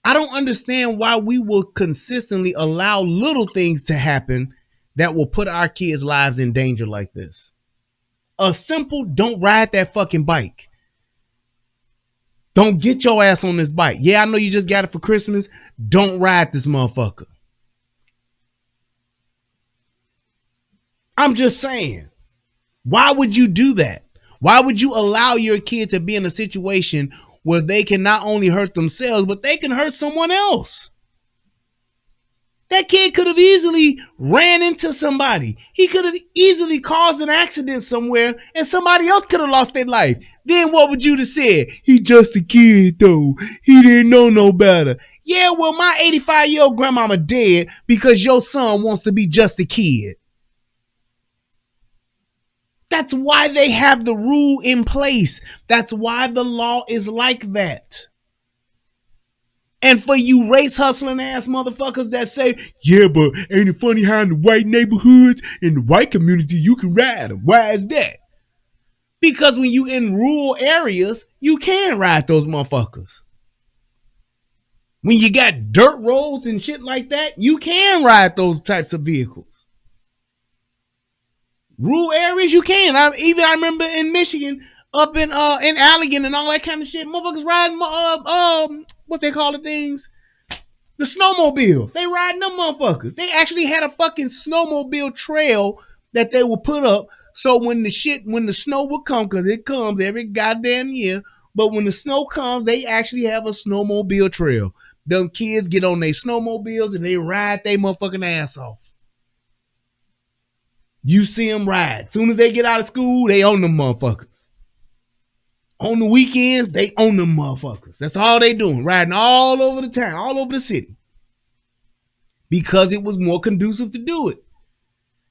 Speaker 2: I don't understand why we will consistently allow little things to happen that will put our kids' lives in danger like this. A simple don't ride that fucking bike. Don't get your ass on this bike. Yeah, I know you just got it for Christmas. Don't ride this motherfucker. I'm just saying. Why would you do that? Why would you allow your kid to be in a situation where they can not only hurt themselves, but they can hurt someone else? That kid could have easily ran into somebody. He could have easily caused an accident somewhere and somebody else could have lost their life. Then what would you have said? He just a kid though. He didn't know no better. Yeah, well, my 85-year-old grandmama dead because your son wants to be just a kid. That's why they have the rule in place. That's why the law is like that. And for you race hustling ass motherfuckers that say, yeah, but ain't it funny how in the white neighborhoods, in the white community, you can ride them? Why is that? Because when you in rural areas, you can ride those motherfuckers. When you got dirt roads and shit like that, you can ride those types of vehicles. Rural areas, you can. I remember in Michigan, up in Allegan and all that kind of shit, motherfuckers riding what they call the things, the snowmobiles. They riding them motherfuckers. They actually had a fucking snowmobile trail that they would put up, so when the snow would come, because it comes every goddamn year, but when the snow comes, they actually have a snowmobile trail. Them kids get on their snowmobiles and they ride their motherfucking ass off. You see them ride. As soon as they get out of school, they own them motherfuckers. On the weekends, they own them motherfuckers. That's all they doing, riding all over the town, all over the city. Because it was more conducive to do it.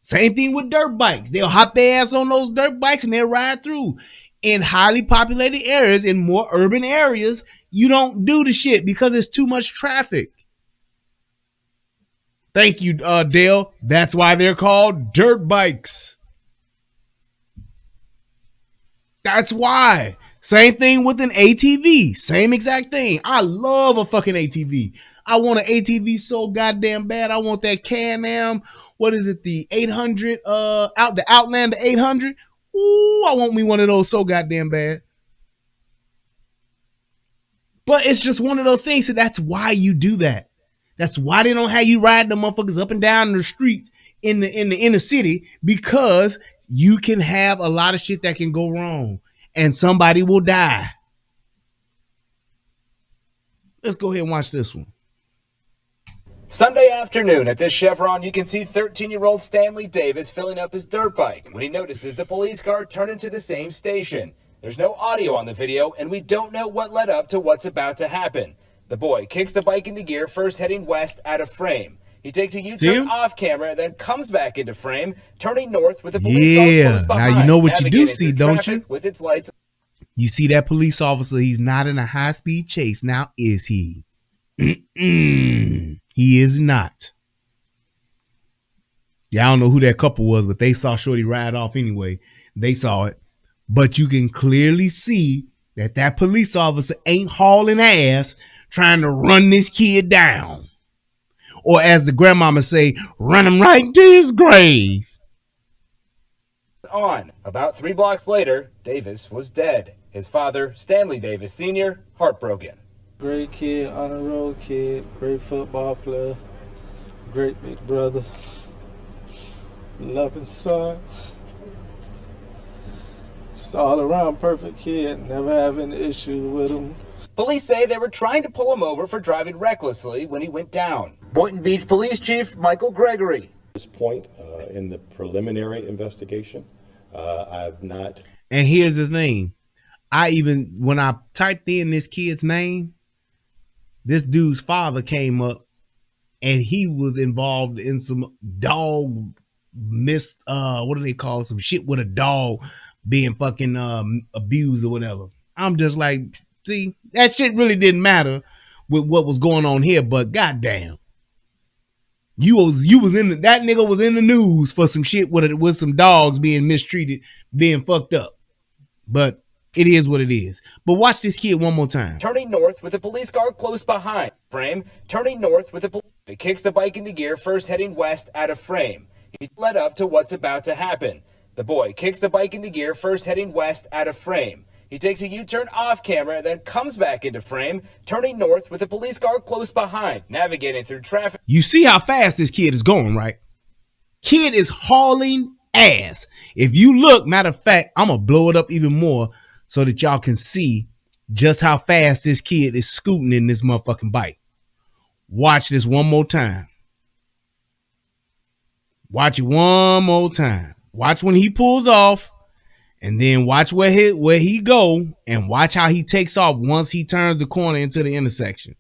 Speaker 2: Same thing with dirt bikes. They'll hop their ass on those dirt bikes and they'll ride through. In highly populated areas, in more urban areas, you don't do the shit because it's too much traffic. Thank you, Dale. That's why they're called dirt bikes. That's why. Same thing with an ATV. Same exact thing. I love a fucking ATV. I want an ATV so goddamn bad. I want that Can-Am. What is it? The 800, the Outlander 800. Ooh, I want me one of those so goddamn bad. But it's just one of those things. So that's why you do that. That's why they don't have you ride the motherfuckers up and down the streets in the inner city, because you can have a lot of shit that can go wrong and somebody will die. Let's go ahead and watch this one.
Speaker 14: Sunday afternoon at this Chevron, you can see 13-year-old Stanley Davis filling up his dirt bike when he notices the police car turn into the same station. There's no audio on the video, and we don't know what led up to what's about to happen. The boy kicks the bike into gear, first heading west out of frame. He takes a U-turn off camera, then comes back into frame, turning north with the police car close behind.
Speaker 2: Now you know what you do see, don't you?
Speaker 14: With its lights.
Speaker 2: You see that police officer, he's not in a high-speed chase. Now, is he? He is not. Yeah, I don't know who that couple was, but they saw Shorty ride off anyway. They saw it. But you can clearly see that that police officer ain't hauling ass trying to run this kid down. Or as the grandmama say, run him right to his grave.
Speaker 14: On. About 3 blocks later, Davis was dead. His father, Stanley Davis Sr., heartbroken.
Speaker 15: Great kid, honor roll kid, great football player, great big brother, loving son. Just all around perfect kid, never having issues with him.
Speaker 14: Police say they were trying to pull him over for driving recklessly when he went down. Boynton Beach Police Chief Michael Gregory.
Speaker 10: At this point in the preliminary investigation, I've not.
Speaker 2: And here's the thing. When I typed in this kid's name, this dude's father came up and he was involved in some dog what do they call it? Some shit with a dog being fucking abused or whatever. I'm just like, see, that shit really didn't matter with what was going on here, but goddamn. You was in that nigga was in the news for some shit with some dogs being mistreated, being fucked up. But it is what it is. But watch this kid one more time.
Speaker 14: Turning north with a police car close behind. Frame. Turning north with a police. He kicks the bike into gear, first heading west out of frame. He led up to what's about to happen. The boy kicks the bike into gear, first heading west out of frame. He takes a U-turn off camera, then comes back into frame, turning north with a police car close behind, navigating through traffic.
Speaker 2: You see how fast this kid is going, right? Kid is hauling ass. If you look, matter of fact, I'm going to blow it up even more so that y'all can see just how fast this kid is scooting in this motherfucking bike. Watch this one more time. Watch it one more time. Watch when he pulls off, and then watch where he go, and watch how he takes off once he turns the corner into the intersection.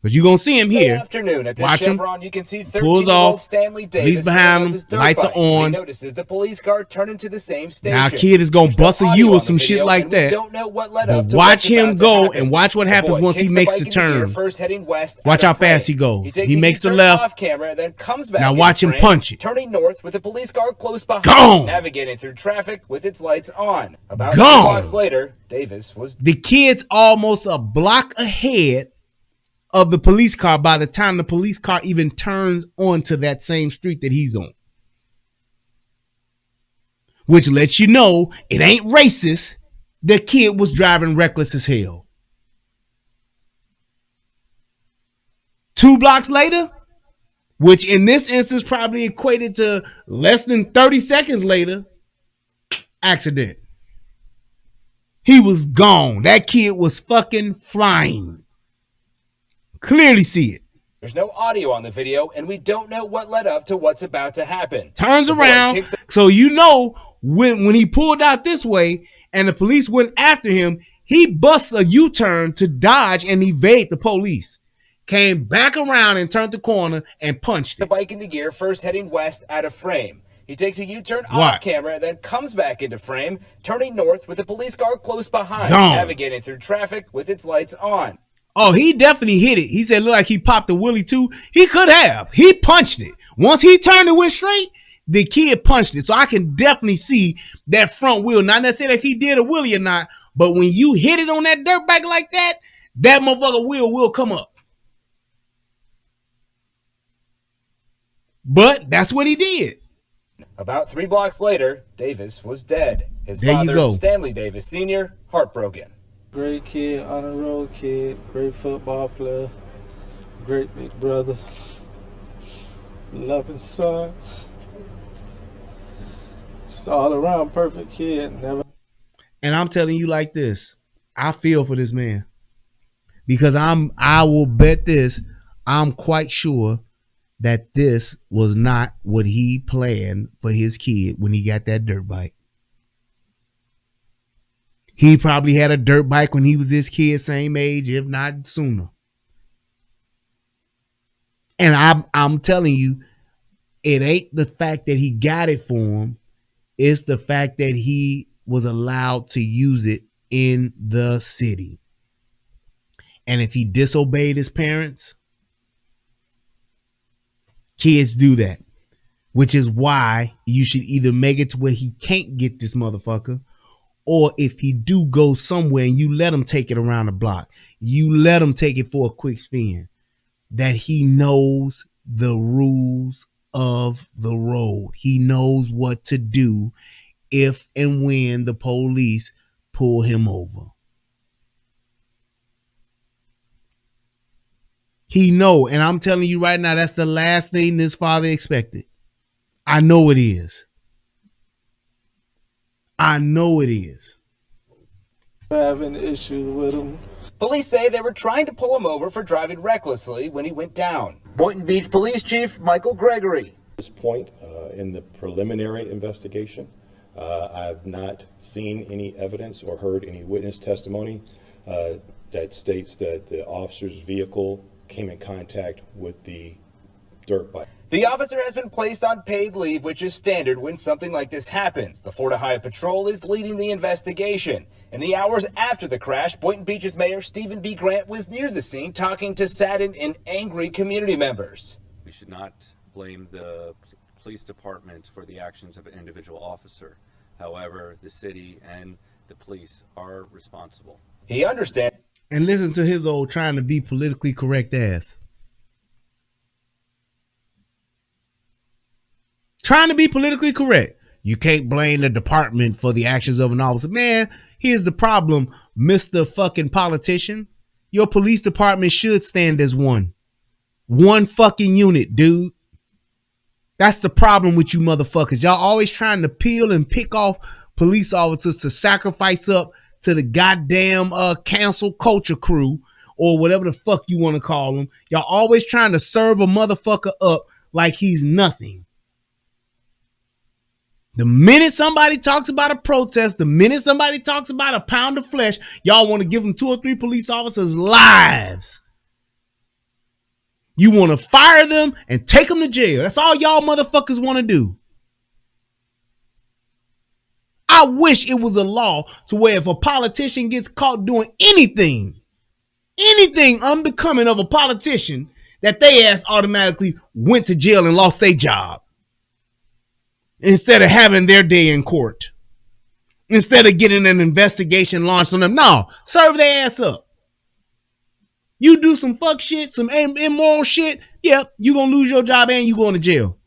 Speaker 2: Because you're going to see him here.
Speaker 14: Afternoon at the
Speaker 2: Watch
Speaker 14: Chevron,
Speaker 2: him.
Speaker 14: you can see
Speaker 2: Pulls
Speaker 14: 13-year-old
Speaker 2: off.
Speaker 14: Stanley Davis.
Speaker 2: Police behind him. Lights are on.
Speaker 14: He notices the police car turn into the same station.
Speaker 2: Now, kid is going to bust a U or some shit like that.
Speaker 14: Don't know what led
Speaker 2: but
Speaker 14: up to
Speaker 2: watch him
Speaker 14: what's about
Speaker 2: go
Speaker 14: to happen.
Speaker 2: and watch what happens once he makes the turn.
Speaker 14: First heading west
Speaker 2: Watch
Speaker 14: out
Speaker 2: how
Speaker 14: of frame.
Speaker 2: fast he goes.
Speaker 14: takes
Speaker 2: He
Speaker 14: a
Speaker 2: makes the
Speaker 14: U-turn
Speaker 2: left.
Speaker 14: off camera, then comes back
Speaker 2: Now
Speaker 14: into
Speaker 2: watch him
Speaker 14: frame,
Speaker 2: punch it.
Speaker 14: Turning north with a police car close behind.
Speaker 2: Gone.
Speaker 14: Navigating through traffic with its lights on. About
Speaker 2: Gone.
Speaker 14: 2 blocks later, Davis was
Speaker 2: The kid's almost a block ahead of the police car by the time the police car even turns onto that same street that he's on. Which lets you know it ain't racist. The kid was driving reckless as hell. 2 blocks later, which in this instance probably equated to less than 30 seconds later, accident. He was gone. That kid was fucking flying. Clearly see it.
Speaker 14: There's no audio on the video, and we don't know what led up to what's about to happen.
Speaker 2: Turns around, so you know when he pulled out this way and the police went after him, he busts a U-turn to dodge and evade the police. Came back around and turned the corner and punched
Speaker 14: the
Speaker 2: it.
Speaker 14: bike into gear, first heading west out of frame. He takes a U-turn off camera, then comes back into frame, turning north with the police car close behind, navigating through traffic with its lights on.
Speaker 2: Oh, he definitely hit it. He said, look like he popped a wheelie too. He could have. He punched it. Once he turned and went straight, the kid punched it. So I can definitely see that front wheel. Not necessarily if he did a wheelie or not, but when you hit it on that dirt bike like that, that motherfucker wheel will come up. But that's what he did.
Speaker 14: About 3 blocks later, Davis was dead. His father, Stanley Davis Sr., heartbroken.
Speaker 15: Great kid, honor roll kid, great football player, great big brother, loving son. Just all around perfect kid.
Speaker 2: And I'm telling you like this, I feel for this man. Because I will bet this, I'm quite sure that this was not what he planned for his kid when he got that dirt bike. He probably had a dirt bike when he was this kid, same age, if not sooner. And I'm telling you, it ain't the fact that he got it for him. It's the fact that he was allowed to use it in the city. And if he disobeyed his parents, kids do that. Which is why you should either make it to where he can't get this motherfucker, or if he do go somewhere and you let him take it around the block, you let him take it for a quick spin, that he knows the rules of the road. He knows what to do if and when the police pull him over. He know, and I'm telling you right now, that's the last thing this father expected. I know it is. I know it is.
Speaker 15: Having issues with him.
Speaker 14: Police say they were trying to pull him over for driving recklessly when he went down. Boynton Beach Police Chief Michael Gregory.
Speaker 10: At this point in the preliminary investigation, I've not seen any evidence or heard any witness testimony that states that the officer's vehicle came in contact with the dirt bike.
Speaker 14: The officer has been placed on paid leave, which is standard when something like this happens. The Florida Highway Patrol is leading the investigation. In the hours after the crash, Boynton Beach's Mayor Stephen B. Grant was near the scene talking to saddened and angry community members.
Speaker 16: We should not blame the police department for the actions of an individual officer. However, the city and the police are responsible.
Speaker 14: He understands.
Speaker 2: And listen to his old trying to be politically correct ass. Trying to be politically correct. You can't blame the department for the actions of an officer. Man, here's the problem, Mr. fucking politician. Your police department should stand as one. One fucking unit, dude. That's the problem with you motherfuckers. Y'all always trying to peel and pick off police officers to sacrifice up to the goddamn cancel culture crew or whatever the fuck you want to call them. Y'all always trying to serve a motherfucker up like he's nothing. The minute somebody talks about a protest, the minute somebody talks about a pound of flesh, y'all want to give them 2 or 3 police officers' lives. You want to fire them and take them to jail. That's all y'all motherfuckers want to do. I wish it was a law to where if a politician gets caught doing anything unbecoming of a politician, that they ass automatically went to jail and lost their job. Instead of having their day in court. Instead of getting an investigation launched on them. No, serve their ass up. You do some fuck shit, some immoral shit, yep, you gonna lose your job and you going to jail.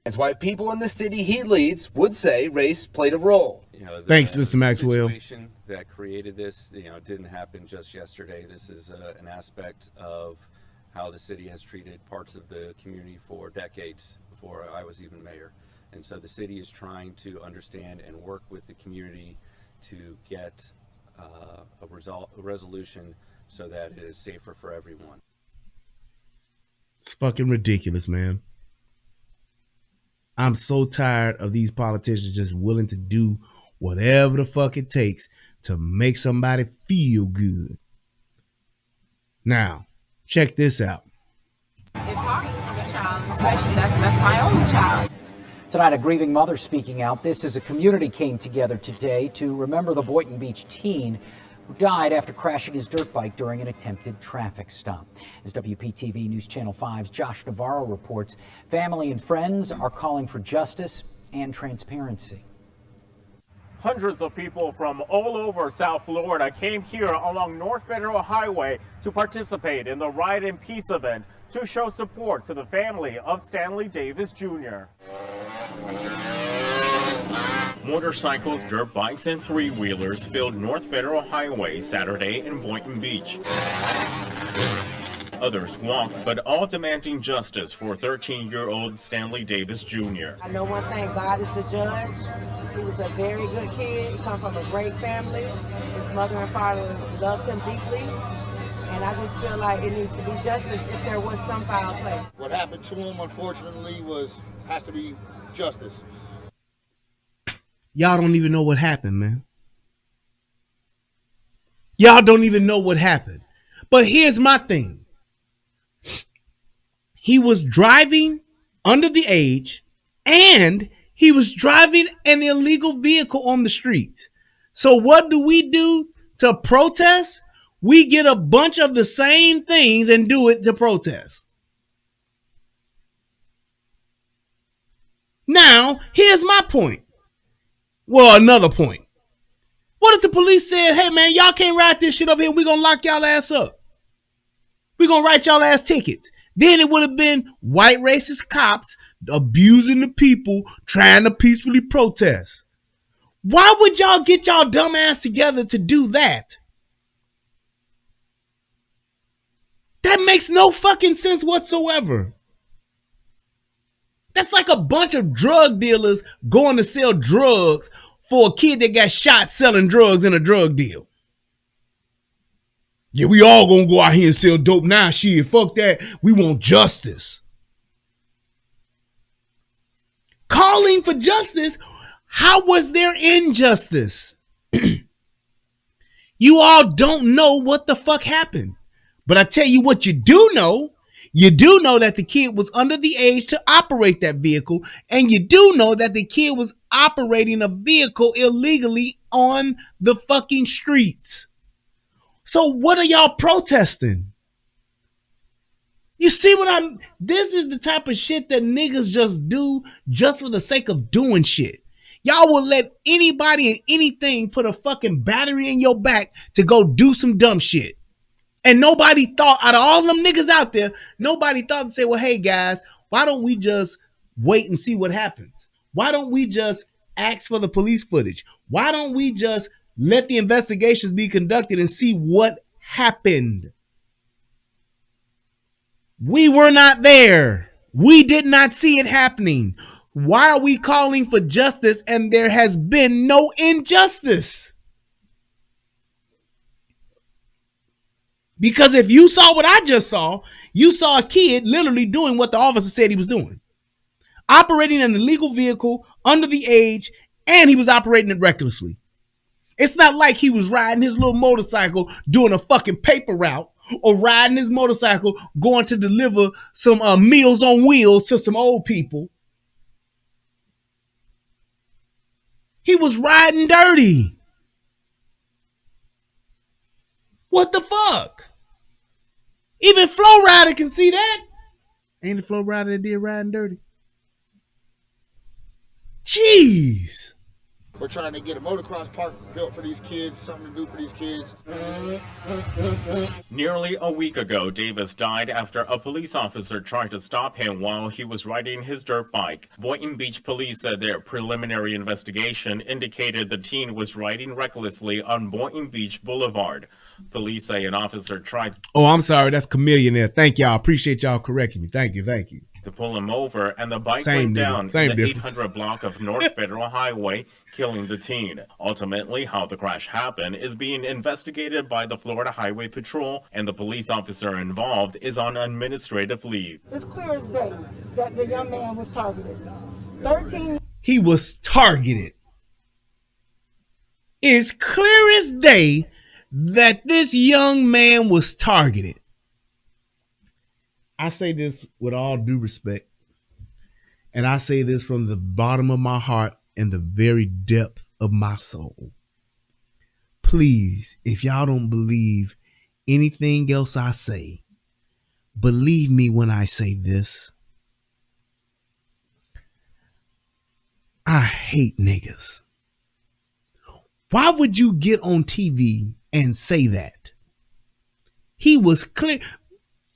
Speaker 14: That's why people in the city he leads would say race played a role.
Speaker 2: Thanks, Mr. Maxwell.
Speaker 16: The situation that created this, didn't happen just yesterday. This is an aspect of how the city has treated parts of the community for decades before I was even mayor. And so the city is trying to understand and work with the community to get a resolution so that it is safer for everyone.
Speaker 2: It's fucking ridiculous, man. I'm so tired of these politicians just willing to do whatever the fuck it takes to make somebody feel good. Now, check this out.
Speaker 17: It's hard for the child, especially that's my only child.
Speaker 11: Tonight, a grieving mother speaking out. This as a community came together today to remember the Boynton Beach teen who died after crashing his dirt bike during an attempted traffic stop. As WPTV News Channel 5's Josh Navarro reports, family and friends are calling for justice and transparency.
Speaker 18: Hundreds of people from all over South Florida came here along North Federal Highway to participate in the Ride in Peace event to show support to the family of Stanley Davis Jr. Motorcycles, dirt bikes, and three-wheelers filled North Federal Highway Saturday in Boynton Beach. Others walked, but all demanding justice for 13-year-old Stanley Davis Jr.
Speaker 19: I know one thing, God is the judge. He was a very good kid. He comes from a great family. His mother and father loved him deeply. And I just feel like it needs to be justice if there was some foul play.
Speaker 20: What happened to him, unfortunately, has to be justice.
Speaker 2: Y'all don't even know what happened, man. Y'all don't even know what happened. But here's my thing. He was driving under the age and he was driving an illegal vehicle on the streets. So what do we do to protest? We get a bunch of the same things and do it to protest. Now, here's my point. Well, another point. What if the police said, hey, man, y'all can't ride this shit over here. We're going to lock y'all ass up. We're going to write y'all ass tickets. Then it would have been white racist cops abusing the people trying to peacefully protest. Why would y'all get y'all dumb ass together to do that? That makes no fucking sense whatsoever. That's like a bunch of drug dealers going to sell drugs for a kid that got shot selling drugs in a drug deal. Yeah, we all gonna go out here and sell dope now. Shit, fuck that. We want justice. Calling for justice. How was there injustice? You all don't know what the fuck happened. But I tell you what you do know. You do know that the kid was under the age to operate that vehicle. And you do know that the kid was operating a vehicle illegally on the fucking streets. So what are y'all protesting? You see what this is the type of shit that niggas just do just for the sake of doing shit. Y'all will let anybody and anything put a fucking battery in your back to go do some dumb shit. And nobody thought, out of all them niggas out there, nobody thought to say, well, hey guys, why don't we just wait and see what happens? Why don't we just ask for the police footage? Why don't we just let the investigations be conducted and see what happened? We were not there. We did not see it happening. Why are we calling for justice and there has been no injustice? Because if you saw what I just saw, you saw a kid literally doing what the officer said he was doing. Operating an illegal vehicle under the age, and he was operating it recklessly. It's not like he was riding his little motorcycle doing a fucking paper route or riding his motorcycle going to deliver some Meals on Wheels to some old people. He was riding dirty. What the fuck? Even Flow Rider can see that. Ain't the Flow Rider that did riding dirty? Jeez.
Speaker 20: We're trying to get a motocross park built for these kids, something to do for these kids.
Speaker 18: Nearly a week ago, Davis died after a police officer tried to stop him while he was riding his dirt bike. Boynton Beach police said their preliminary investigation indicated the teen was riding recklessly on Boynton Beach Boulevard. Police say an officer tried...
Speaker 2: Oh, I'm sorry. That's Chameleon there. Thank y'all. Appreciate y'all correcting me. Thank you. Thank you.
Speaker 18: ...to pull him over, and the bike
Speaker 2: Same
Speaker 18: went down
Speaker 2: Same
Speaker 18: in the
Speaker 2: difference.
Speaker 18: 800 block of North Federal Highway, killing the teen. Ultimately, how the crash happened is being investigated by the Florida Highway Patrol, and the police officer involved is on administrative leave.
Speaker 21: It's clear as day that the young man was targeted. 13.
Speaker 2: He was targeted. It's clear as day that this young man was targeted. I say this with all due respect, and I say this from the bottom of my heart and the very depth of my soul. Please, if y'all don't believe anything else I say, believe me when I say this. I hate niggas. Why would you get on TV and say that? He was clear.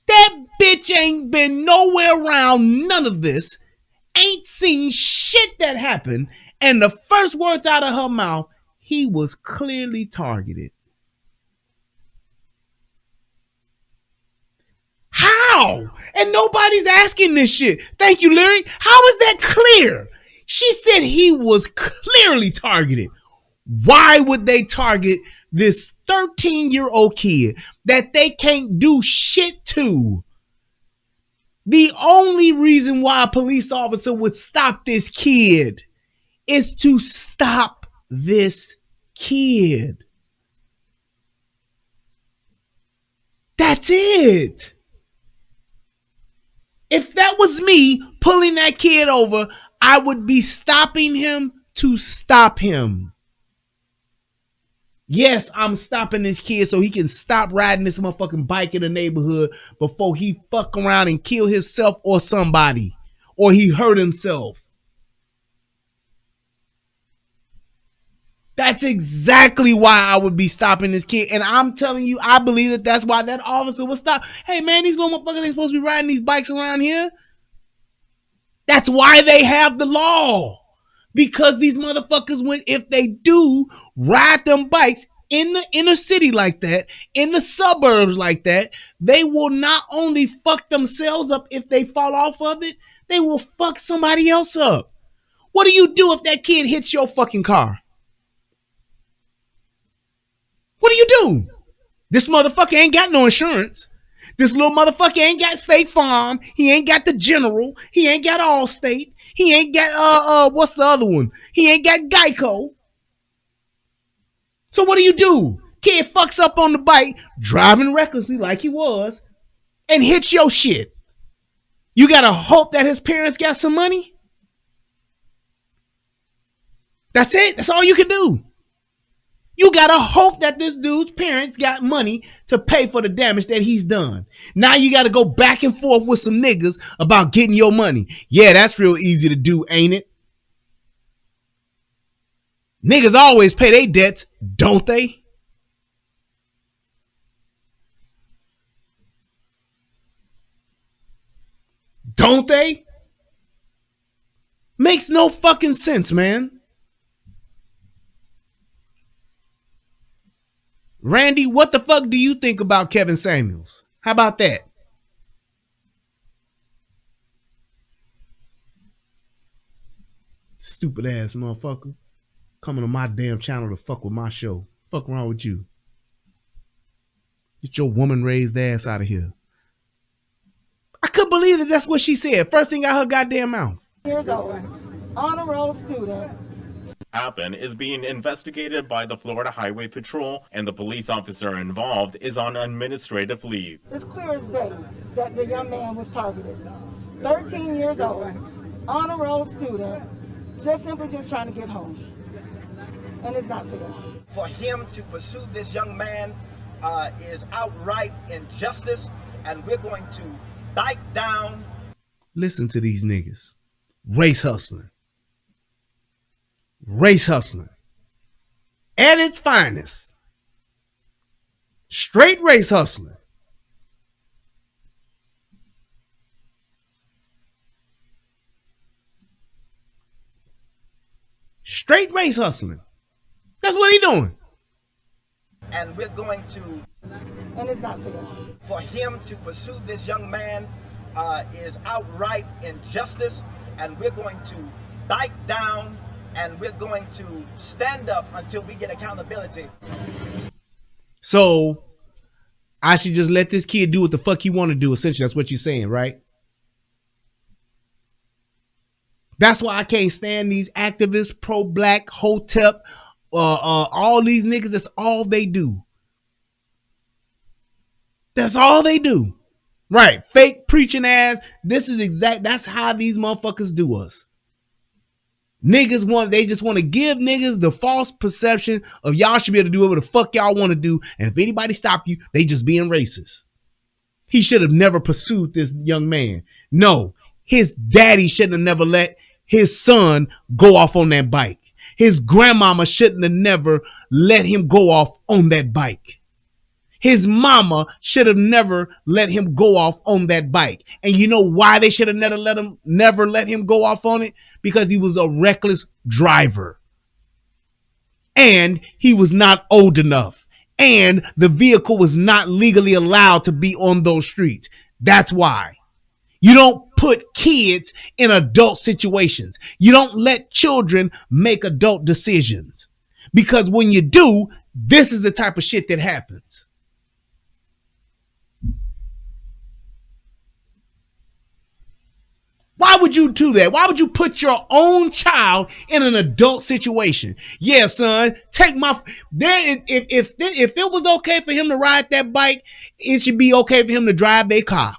Speaker 2: That bitch ain't been nowhere around none of this, ain't seen shit that happened, and the first words out of her mouth, he was clearly targeted. How? And nobody's asking this shit. Thank you, Larry. How is that clear? She said he was clearly targeted. Why would they target this 13-year-old kid that they can't do shit to? The only reason why a police officer would stop this kid is to stop this kid. That's it. If that was me pulling that kid over, I would be stopping him to stop him. Yes, I'm stopping this kid so he can stop riding this motherfucking bike in the neighborhood before he fuck around and kill himself or somebody, or he hurt himself. That's exactly why I would be stopping this kid. And I'm telling you, I believe that that's why that officer would stop. Hey man, these little motherfuckers ain't supposed to be riding these bikes around here. That's why they have the law. Because these motherfuckers, if they do ride them bikes in the inner city like that, in the suburbs like that, they will not only fuck themselves up if they fall off of it, they will fuck somebody else up. What do you do if that kid hits your fucking car? What do you do? This motherfucker ain't got no insurance. This little motherfucker ain't got State Farm. He ain't got the General. He ain't got Allstate. He ain't got, what's the other one? He ain't got Geico. So what do? Kid fucks up on the bike, driving recklessly like he was, and hits your shit. You gotta hope that his parents got some money? That's it. That's all you can do. You gotta hope that this dude's parents got money to pay for the damage that he's done. Now you gotta go back and forth with some niggas about getting your money. Yeah, that's real easy to do, ain't it? Niggas always pay their debts, don't they? Don't they? Makes no fucking sense, man. Randy, what the fuck do you think about Kevin Samuels? How about that? Stupid ass motherfucker. Coming to my damn channel to fuck with my show. Fuck wrong with you? Get your woman raised ass out of here. I couldn't believe that that's what she said. First thing out her goddamn mouth.
Speaker 21: Years old, honor roll student.
Speaker 18: Happen is being investigated by the Florida Highway Patrol, and the police officer involved is on administrative leave.
Speaker 21: It's clear as day that the young man was targeted. 13 years old, honor roll student, just trying to get home. And it's not fair.
Speaker 22: For him to pursue this young man is outright injustice, and we're going to bite down.
Speaker 2: Listen to these niggas. Race hustling. Race hustling. at its finest. Straight race hustling. Straight race hustling. That's what he doing.
Speaker 22: And we're going to,
Speaker 21: And it's not fair.
Speaker 22: for him to pursue this young man is outright injustice, and we're going to bite down and we're going to stand up until we get accountability.
Speaker 2: So I should just let this kid do what the fuck he want to do. Essentially, that's what you're saying, right? That's why I can't stand these activists, pro-black, hotep, all these niggas. That's all they do. That's all they do. Right. Fake preaching ass. That's how these motherfuckers do us. They just want to give niggas the false perception of y'all should be able to do whatever the fuck y'all want to do. And if anybody stop you, they just being racist. He should have never pursued this young man. No, his daddy shouldn't have never let his son go off on that bike. His grandmama shouldn't have never let him go off on that bike. His mama should have never let him go off on that bike. And you know why they should have never let him go off on it? Because he was a reckless driver. And he was not old enough. And the vehicle was not legally allowed to be on those streets. That's why. You don't put kids in adult situations. You don't let children make adult decisions. Because when you do, this is the type of shit that happens. Why would you do that? Why would you put your own child in an adult situation? Yeah, son, take my if it was okay for him to ride that bike, it should be okay for him to drive their car.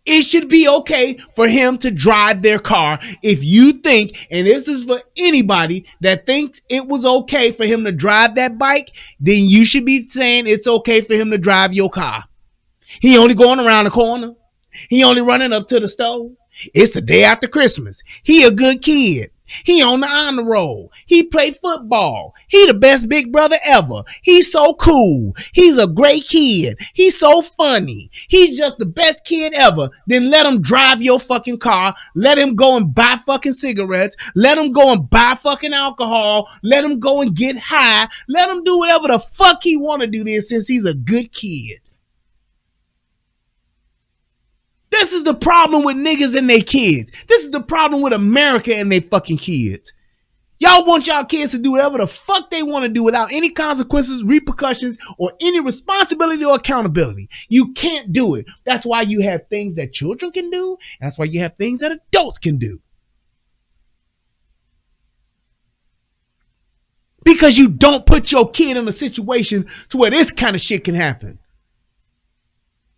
Speaker 2: It should be okay for him to drive their car. If you think, and this is for anybody that thinks it was okay for him to drive that bike, then you should be saying it's okay for him to drive your car. He only going around the corner. He only running up to the store. It's the day after Christmas. He a good kid. He on the honor roll. He played football. He the best big brother ever. He's so cool. He's a great kid. He's so funny. He's just the best kid ever. Then let him drive your fucking car. Let him go and buy fucking cigarettes. Let him go and buy fucking alcohol. Let him go and get high. Let him do whatever the fuck he want to do this since he's a good kid. This is the problem with niggas and their kids. This is the problem with America and their fucking kids. Y'all want y'all kids to do whatever the fuck they want to do without any consequences, repercussions, or any responsibility or accountability. You can't do it. That's why you have things that children can do. That's why you have things that adults can do. Because you don't put your kid in a situation to where this kind of shit can happen.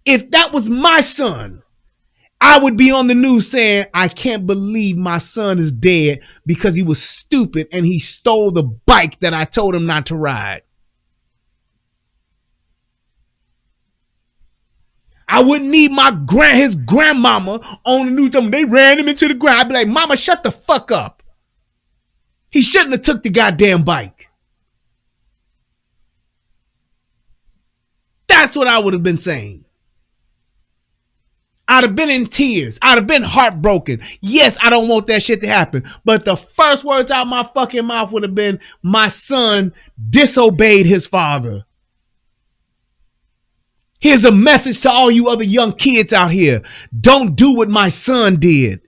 Speaker 2: If that was my son, I would be on the news saying, I can't believe my son is dead because he was stupid and he stole the bike that I told him not to ride. I wouldn't need his grandmama on the news. They ran him into the ground. I'd be like, Mama, shut the fuck up. He shouldn't have took the goddamn bike. That's what I would have been saying. I'd have been in tears. I'd have been heartbroken. Yes, I don't want that shit to happen. But the first words out my fucking mouth would have been, my son disobeyed his father. Here's a message to all you other young kids out here. Don't do what my son did.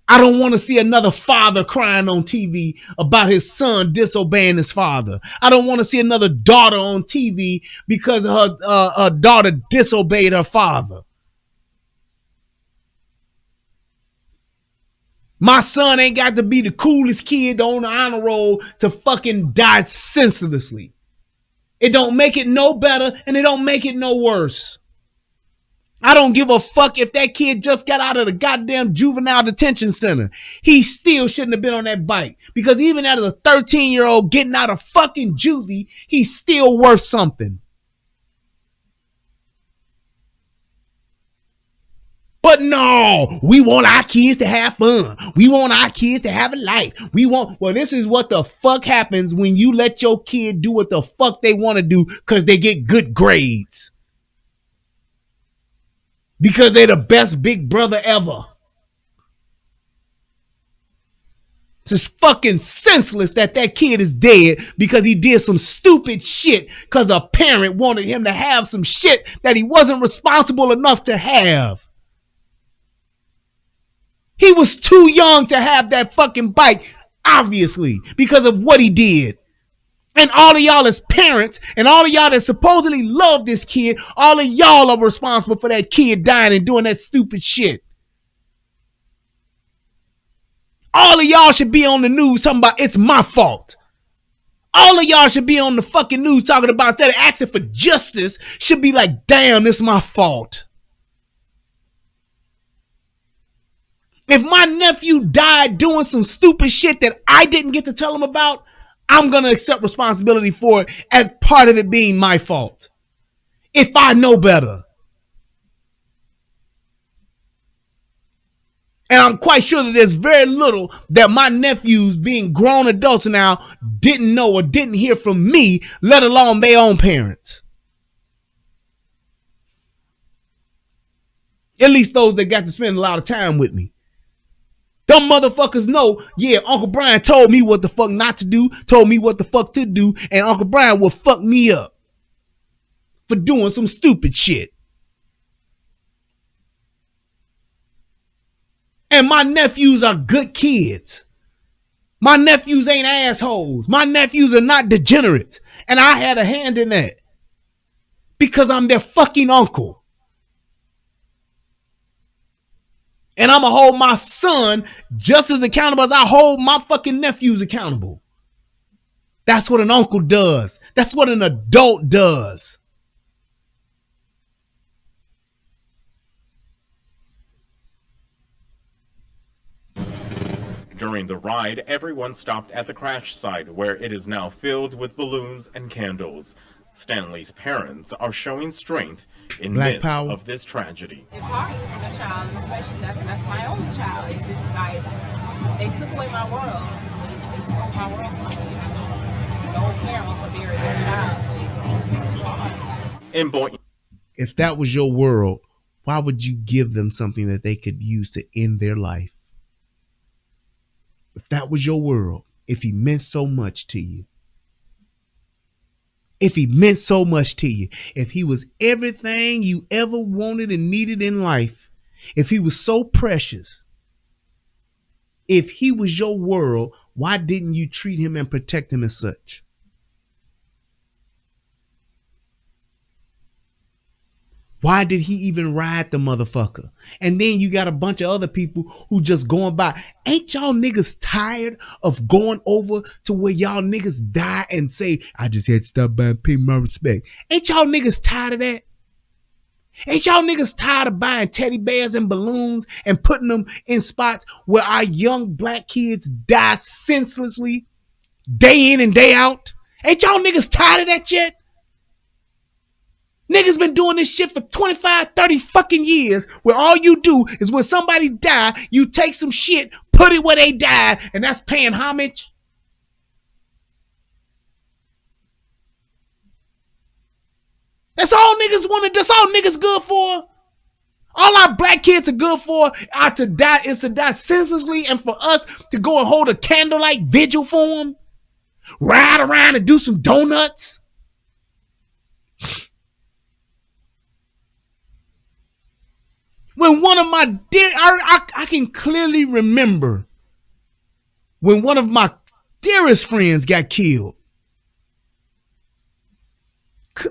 Speaker 2: I don't want to see another father crying on TV about his son disobeying his father. I don't want to see another daughter on TV because her daughter disobeyed her father. My son ain't got to be the coolest kid on the honor roll to fucking die senselessly. It don't make it no better and it don't make it no worse. I don't give a fuck if that kid just got out of the goddamn juvenile detention center. He still shouldn't have been on that bike. Because even as a 13-year-old getting out of fucking juvie, he's still worth something. But no, we want our kids to have fun. We want our kids to have a life. Well, this is what the fuck happens when you let your kid do what the fuck they want to do because they get good grades. Because they're the best big brother ever. It's fucking senseless that kid is dead because he did some stupid shit because a parent wanted him to have some shit that he wasn't responsible enough to have. He was too young to have that fucking bike, obviously, because of what he did. And all of y'all as parents and all of y'all that supposedly love this kid, all of y'all are responsible for that kid dying and doing that stupid shit. All of y'all should be on the news talking about it's my fault. All of y'all should be on the fucking news talking about, instead of asking for justice, should be like, damn, it's my fault. If my nephew died doing some stupid shit that I didn't get to tell him about, I'm going to accept responsibility for it as part of it being my fault. If I know better. And I'm quite sure that there's very little that my nephews, being grown adults now, didn't know or didn't hear from me, let alone their own parents. At least those that got to spend a lot of time with me. Them motherfuckers know, yeah, Uncle Brian told me what the fuck not to do, told me what the fuck to do, and Uncle Brian will fuck me up for doing some stupid shit. And my nephews are good kids. My nephews ain't assholes. My nephews are not degenerates. And I had a hand in that. Because I'm their fucking uncle. And I'm going to hold my son just as accountable as I hold my fucking nephews accountable. That's what an uncle does. That's what an adult does.
Speaker 18: During the ride, everyone stopped at the crash site, where it is now filled with balloons and candles. Stanley's parents are showing strength in
Speaker 2: Black
Speaker 18: midst
Speaker 2: power
Speaker 18: of this tragedy.
Speaker 17: It's hard losing a child, especially that's my only child. It's just like, they took away my world. They took my world from me. No parent wants to bury their child. So it's hard.
Speaker 18: In Boynton.
Speaker 2: If that was your world, why would you give them something that they could use to end their life? If that was your world, if he meant so much to you, if he meant so much to you, if he was everything you ever wanted and needed in life, if he was so precious, if he was your world, why didn't you treat him and protect him as such? Why did he even ride the motherfucker? And then you got a bunch of other people who just going by. Ain't y'all niggas tired of going over to where y'all niggas die and say, I just had to stop by and pay my respect? Ain't y'all niggas tired of that? Ain't y'all niggas tired of buying teddy bears and balloons and putting them in spots where our young black kids die senselessly day in and day out? Ain't y'all niggas tired of that yet? Niggas been doing this shit for 25, 30 fucking years, where all you do is when somebody die, you take some shit, put it where they died, and that's paying homage. That's all niggas want to, that's all niggas good for. All our black kids are good for are to die, is to die senselessly, and for us to go and hold a candlelight vigil for them, ride around and do some donuts. When one of my I can clearly remember when one of my dearest friends got killed.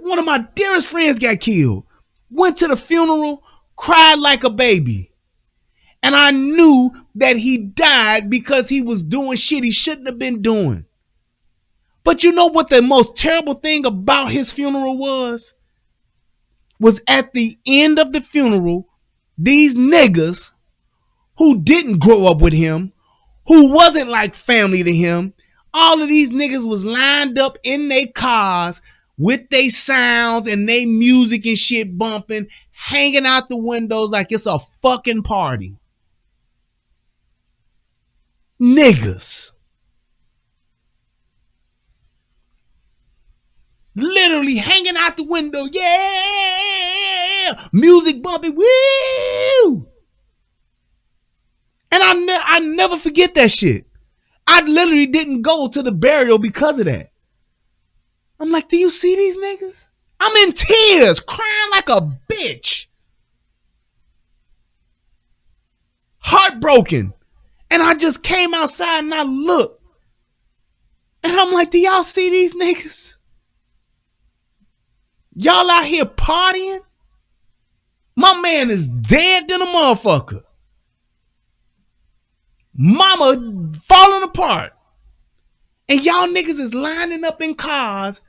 Speaker 2: One of my dearest friends got killed. Went to the funeral, cried like a baby. And I knew that he died because he was doing shit he shouldn't have been doing. But you know what the most terrible thing about his funeral was? Was at the end of the funeral, these niggas who didn't grow up with him, who wasn't like family to him, all of these niggas was lined up in their cars with they sounds and they music and shit bumping, hanging out the windows like it's a fucking party. Niggas. Literally hanging out the window. Yeah. Music bumping. Woo. And I never forget that shit. I literally didn't go to the burial because of that. I'm like, do you see these niggas? I'm in tears, crying like a bitch. Heartbroken. And I just came outside and I looked. And I'm like, do y'all see these niggas? Y'all out here partying? My man is dead than a motherfucker. Mama falling apart. And y'all niggas is lining up in cars,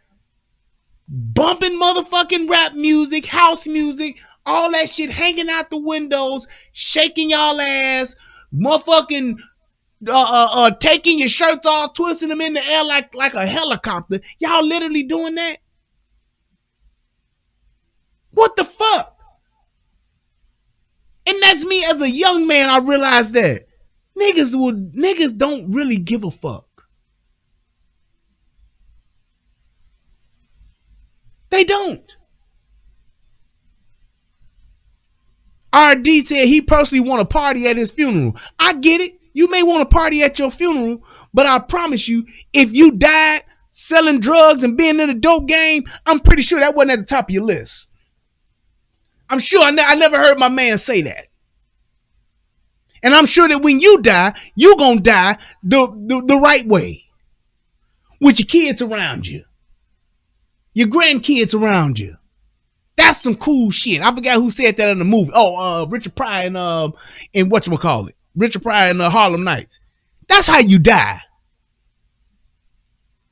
Speaker 2: bumping motherfucking rap music, house music, all that shit hanging out the windows, shaking y'all ass, motherfucking taking your shirts off, twisting them in the air like a helicopter. Y'all literally doing that? What the fuck? And that's me as a young man, I realized that. Niggas don't really give a fuck. They don't. RD said he personally want to party at his funeral. I get it. You may want to party at your funeral, but I promise you, if you died selling drugs and being in a dope game, I'm pretty sure that wasn't at the top of your list. I'm sure I never heard my man say that. And I'm sure that when you die, you're going to die the right way. With your kids around you. Your grandkids around you. That's some cool shit. I forgot who said that in the movie. Oh, Richard Pryor in whatchamacallit. Richard Pryor in Harlem Nights. That's how you die.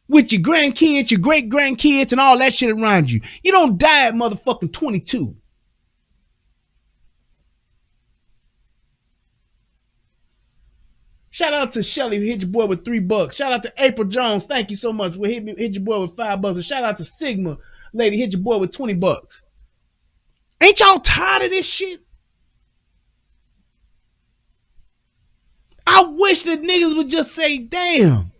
Speaker 2: With your grandkids, your great grandkids, and all that shit around you. You don't die at motherfucking 22. Shout out to Shelly who hit your boy with $3. Shout out to April Jones. Thank you so much. We hit your boy with $5. And shout out to Sigma lady hit your boy with $20. Ain't y'all tired of this shit? I wish that niggas would just say, damn.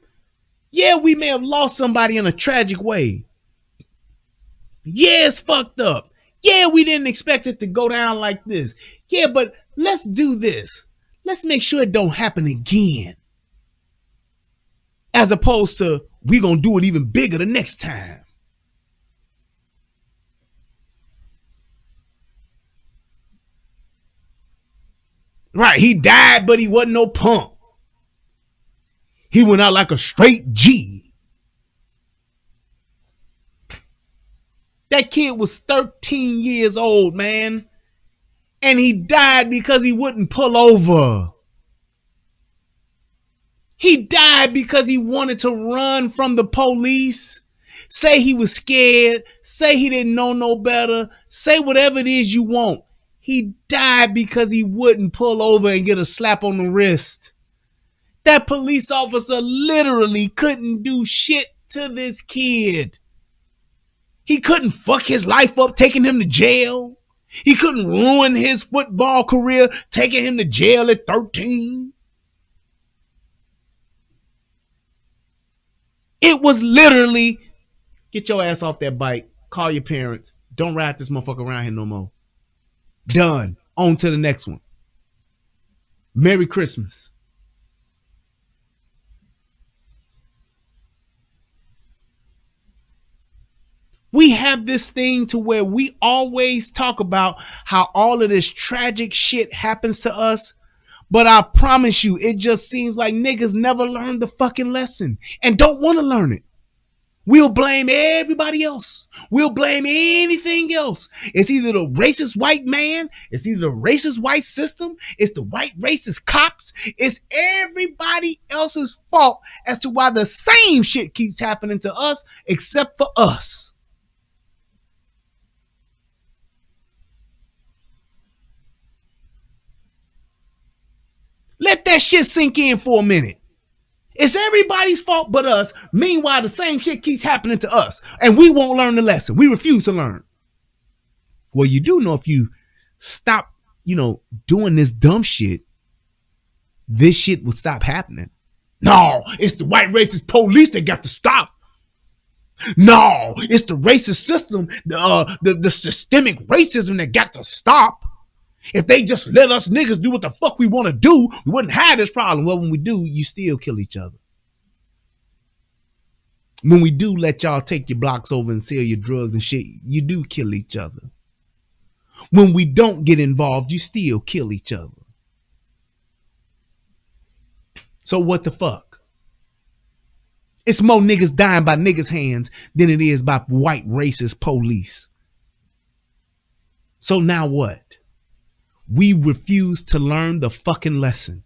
Speaker 2: Yeah, we may have lost somebody in a tragic way. Yeah, it's fucked up. Yeah, we didn't expect it to go down like this. Yeah, but let's do this. Let's make sure it don't happen again. As opposed to, we gonna do it even bigger the next time. Right, he died, but he wasn't no punk. He went out like a straight G. That kid was 13 years old, man. And he died because he wouldn't pull over. He died because he wanted to run from the police. Say he was scared. Say he didn't know no better. Say whatever it is you want. He died because he wouldn't pull over and get a slap on the wrist. That police officer literally couldn't do shit to this kid. He couldn't fuck his life up taking him to jail. He couldn't ruin his football career taking him to jail at 13. It was literally, get your ass off that bike, call your parents, don't ride this motherfucker around here no more. Done. On to the next one. Merry Christmas. We have this thing to where we always talk about how all of this tragic shit happens to us. But I promise you, it just seems like niggas never learned the fucking lesson and don't want to learn it. We'll blame everybody else. We'll blame anything else. It's either the racist white man. It's either the racist white system. It's the white racist cops. It's everybody else's fault as to why the same shit keeps happening to us except for us. Let that shit sink in for a minute. It's everybody's fault but us. Meanwhile, the same shit keeps happening to us. And we won't learn the lesson. We refuse to learn. Well, you do know if you stop, doing this dumb shit, this shit will stop happening. No, it's the white racist police that got to stop. No, it's the racist system, the systemic racism that got to stop. If they just let us niggas do what the fuck we want to do, we wouldn't have this problem. Well, when we do, you still kill each other. When we do let y'all take your blocks over and sell your drugs and shit, you do kill each other. When we don't get involved, you still kill each other. So what the fuck? It's more niggas dying by niggas' hands than it is by white racist police. So now what? We refuse to learn the fucking lesson.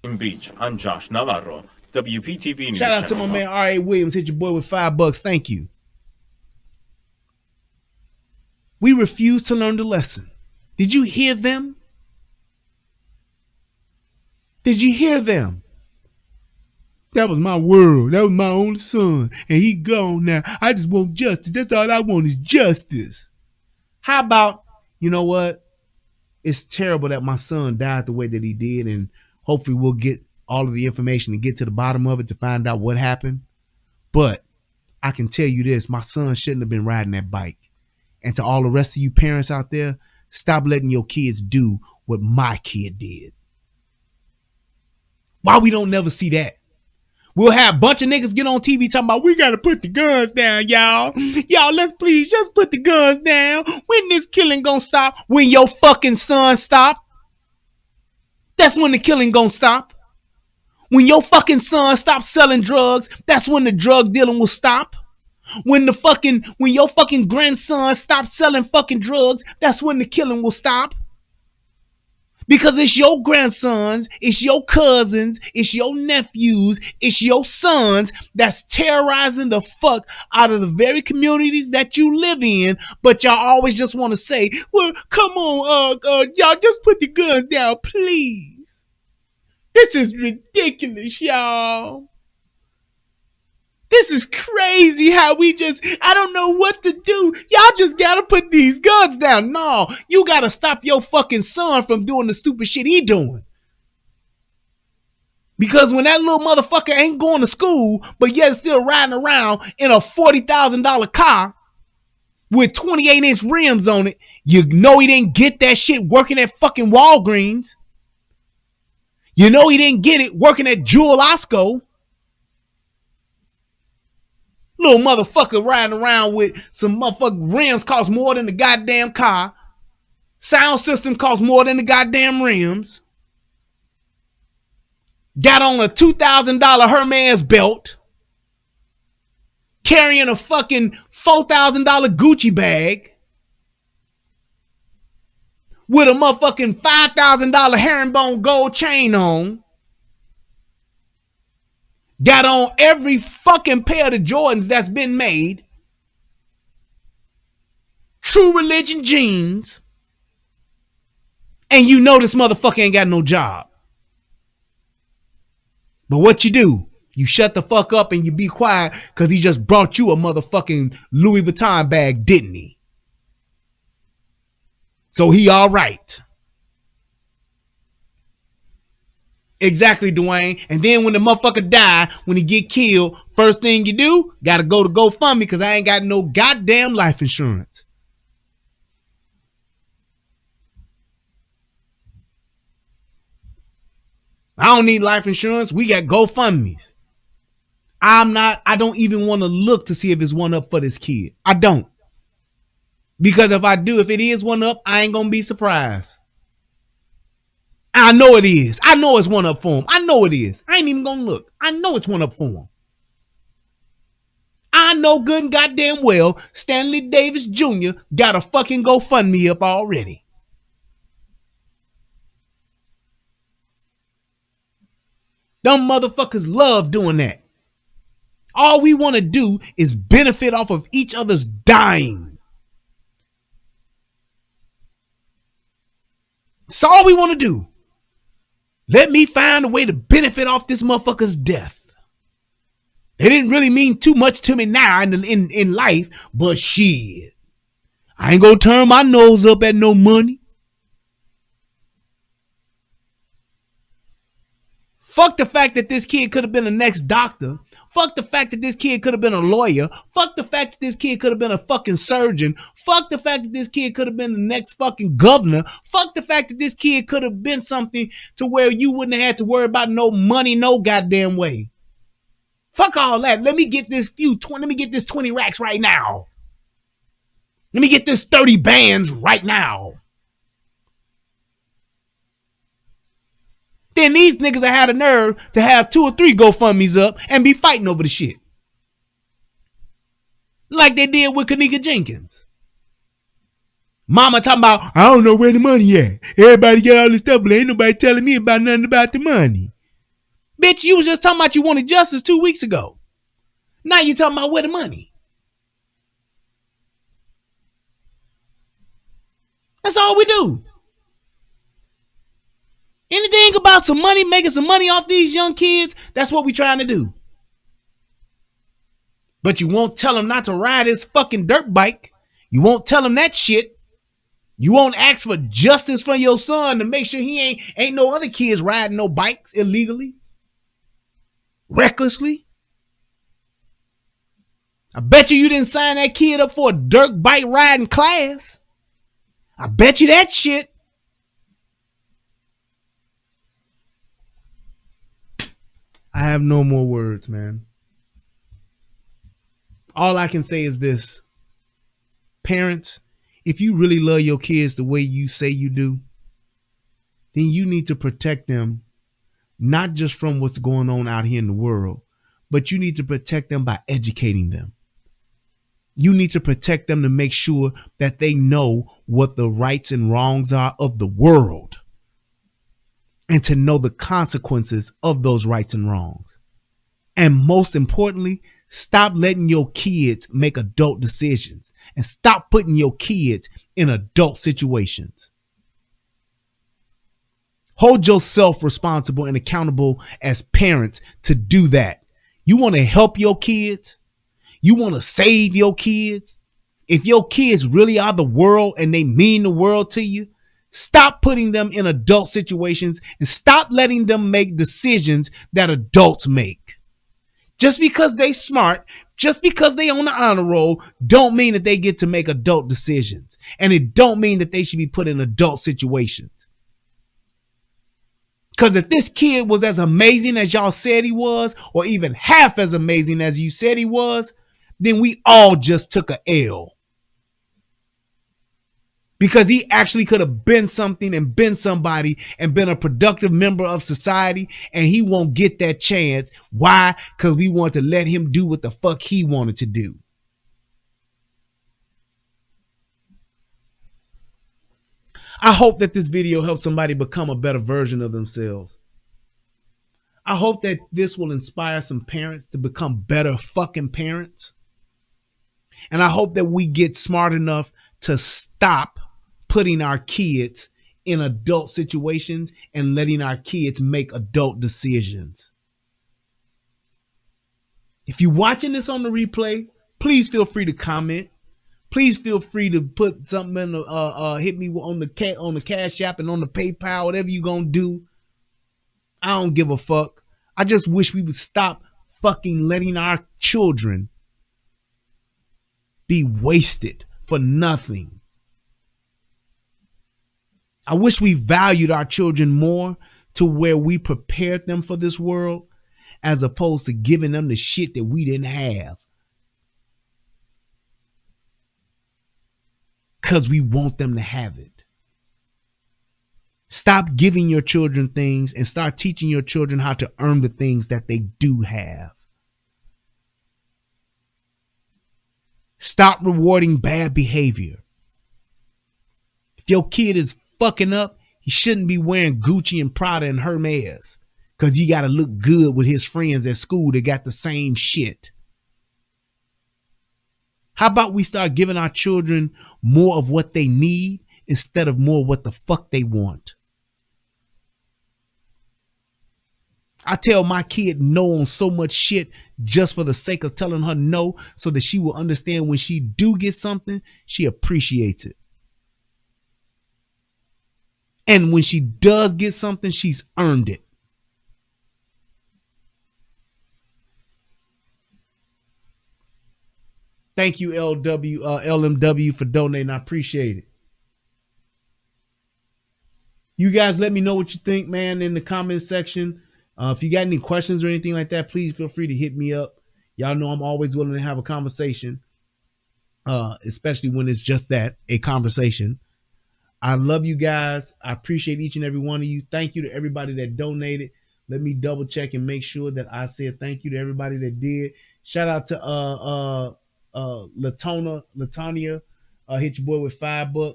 Speaker 1: In Beach, I'm Josh Navarro, WPTV News.
Speaker 2: Shout out to my man R.A. Williams. Hit your boy with $5. Thank you. We refuse to learn the lesson. Did you hear them? Did you hear them? That was my world. That was my only son. And he gone now. I just want justice. That's all I want is justice. How about, you know what? It's terrible that my son died the way that he did. And hopefully we'll get all of the information and get to the bottom of it to find out what happened. But I can tell you this. My son shouldn't have been riding that bike. And to all the rest of you parents out there, stop letting your kids do what my kid did. Why we don't never see that? We'll have a bunch of niggas get on TV talking about we gotta put the guns down, y'all. Y'all, let's please just put the guns down. When this killing gonna stop? When your fucking son stop. That's when the killing gonna stop. When your fucking son stops selling drugs, that's when the drug dealing will stop. When your fucking grandson stops selling fucking drugs, that's when the killing will stop. Because it's your grandsons, it's your cousins, it's your nephews, it's your sons that's terrorizing the fuck out of the very communities that you live in. But y'all always just want to say, well, come on, y'all just put the guns down, please. This is ridiculous, y'all. This is crazy how I don't know what to do. Y'all just gotta put these guns down. No, you gotta stop your fucking son from doing the stupid shit he doing. Because when that little motherfucker ain't going to school, but yet still riding around in a $40,000 car with 28-inch rims on it, you know he didn't get that shit working at fucking Walgreens. You know he didn't get it working at Jewel Osco. Little motherfucker riding around with some motherfucking rims cost more than the goddamn car. Sound system costs more than the goddamn rims. Got on a $2,000 Hermes belt. Carrying a fucking $4,000 Gucci bag. With a motherfucking $5,000 herringbone gold chain on. Got on every fucking pair of the Jordans that's been made. True Religion jeans. And you know this motherfucker ain't got no job. But what you do? You shut the fuck up and you be quiet because he just brought you a motherfucking Louis Vuitton bag, didn't he? So he all right. Exactly, Dwayne. And then when the motherfucker die, when he get killed, first thing you do, gotta go to GoFundMe because I ain't got no goddamn life insurance. I don't need life insurance. We got GoFundMes. I don't even want to look to see if it's one up for this kid. I don't. Because if I do, if it is one up, I ain't gonna be surprised. I know it is. I know it's one up for him. I know it is. I ain't even gonna look. I know it's one up for him. I know good and goddamn well Stanley Davis Jr. got a fucking GoFundMe up already. Them motherfuckers love doing that. All we want to do is benefit off of each other's dying. That's all we want to do. Let me find a way to benefit off this motherfucker's death. It didn't really mean too much to me now in life, but shit. I ain't gonna turn my nose up at no money. Fuck the fact that this kid could have been the next doctor. Fuck the fact that this kid could have been a lawyer. Fuck the fact that this kid could have been a fucking surgeon. Fuck the fact that this kid could have been the next fucking governor. Fuck the fact that this kid could have been something to where you wouldn't have had to worry about no money, no goddamn way. Fuck all that. Let me get this 20 racks right now. Let me get this 30 bands right now. Then these niggas that had a nerve to have 2 or 3 GoFundMe's up and be fighting over the shit. Like they did with Kanika Jenkins. Mama talking about, I don't know where the money at. Everybody got all this stuff, but ain't nobody telling me about nothing about the money. Bitch, you was just talking about you wanted justice 2 weeks ago. Now you talking about where the money. That's all we do. Anything about some money, making some money off these young kids, that's what we trying to do. But you won't tell them not to ride his fucking dirt bike. You won't tell him that shit. You won't ask for justice for your son to make sure he ain't no other kids riding no bikes illegally, recklessly. I bet you didn't sign that kid up for a dirt bike riding class. I bet you that shit. I have no more words, man. All I can say is this. Parents, if you really love your kids the way you say you do, then you need to protect them, not just from what's going on out here in the world, but you need to protect them by educating them. You need to protect them to make sure that they know what the rights and wrongs are of the world, and to know the consequences of those rights and wrongs. And most importantly, stop letting your kids make adult decisions and stop putting your kids in adult situations. Hold yourself responsible and accountable as parents to do that. You want to help your kids? You want to save your kids? If your kids really are the world and they mean the world to you, stop putting them in adult situations and stop letting them make decisions that adults make. Just because they smart, just because they on the honor roll, don't mean that they get to make adult decisions. And it don't mean that they should be put in adult situations. Because if this kid was as amazing as y'all said he was, or even half as amazing as you said he was, then we all just took a L. Because he actually could have been something and been somebody and been a productive member of society, and he won't get that chance. Why? Because we want to let him do what the fuck he wanted to do. I hope that this video helps somebody become a better version of themselves. I hope that this will inspire some parents to become better fucking parents. And I hope that we get smart enough to stop putting our kids in adult situations and letting our kids make adult decisions. If you're watching this on the replay, please feel free to comment. Please feel free to put something in the hit me on the Cash App and on the PayPal, whatever you gonna do. I don't give a fuck. I just wish we would stop fucking letting our children be wasted for nothing. I wish we valued our children more to where we prepared them for this world as opposed to giving them the shit that we didn't have. Because we want them to have it. Stop giving your children things and start teaching your children how to earn the things that they do have. Stop rewarding bad behavior. If your kid is fucking up, he shouldn't be wearing Gucci and Prada and Hermes because he got to look good with his friends at school that got the same shit. How about we start giving our children more of what they need instead of more of what the fuck they want? I tell my kid no on so much shit just for the sake of telling her no, so that she will understand when she do get something, she appreciates it. And when she does get something, she's earned it. Thank you, LMW, for donating. I appreciate it. You guys let me know what you think, man, in the comment section. If you got any questions or anything like that, please feel free to hit me up. Y'all know I'm always willing to have a conversation, especially when it's just that, a conversation. I love you guys. I appreciate each and every one of you. Thank you to everybody that donated. Let me double check and make sure that I said thank you to everybody that did. Shout out to Latanya, hit your boy with $5.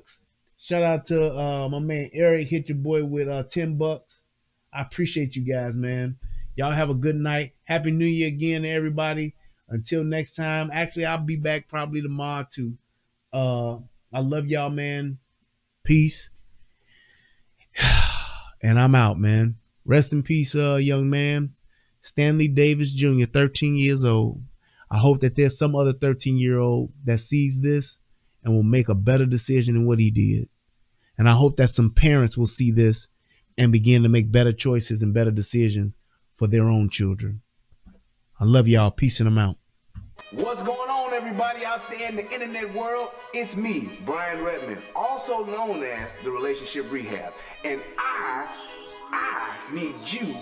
Speaker 2: Shout out to my man Eric, hit your boy with $10. I appreciate you guys, man. Y'all have a good night. Happy New Year again to everybody. Until next time. Actually, I'll be back probably tomorrow too. I love y'all, man. Peace. And I'm out, man. Rest in peace, young man. Stanley Davis Jr., 13 years old. I hope that there's some other 13-year-old that sees this and will make a better decision than what he did. And I hope that some parents will see this and begin to make better choices and better decisions for their own children. I love y'all. Peace and I'm out.
Speaker 3: What's going on, everybody out there in the internet world? It's me, Brian Redmond, also known as the Relationship Rehab. And I need you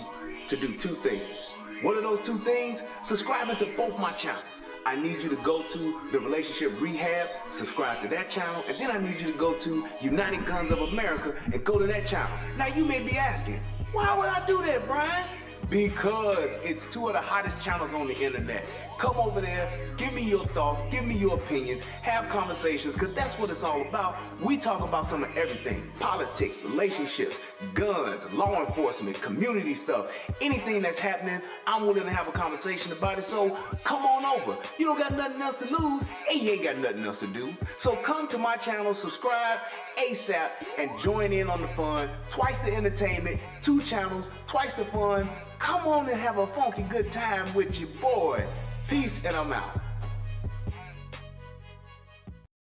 Speaker 3: to do two things. What are those two things? Subscribing to both my channels. I need you to go to the Relationship Rehab, subscribe to that channel, and then I need you to go to United Guns of America and go to that channel. Now you may be asking, why would I do that, Brian? Because it's two of the hottest channels on the internet. Come over there, give me your thoughts, give me your opinions, have conversations, because that's what it's all about. We talk about some of everything: politics, relationships, guns, law enforcement, community stuff, anything that's happening. I'm willing to have a conversation about it, so come on over. You don't got nothing else to lose, and you ain't got nothing else to do. So come to my channel, subscribe ASAP, and join in on the fun. Twice the entertainment, 2 channels, twice the fun. Come on and have a funky good time with your boy. Peace, and I'm out.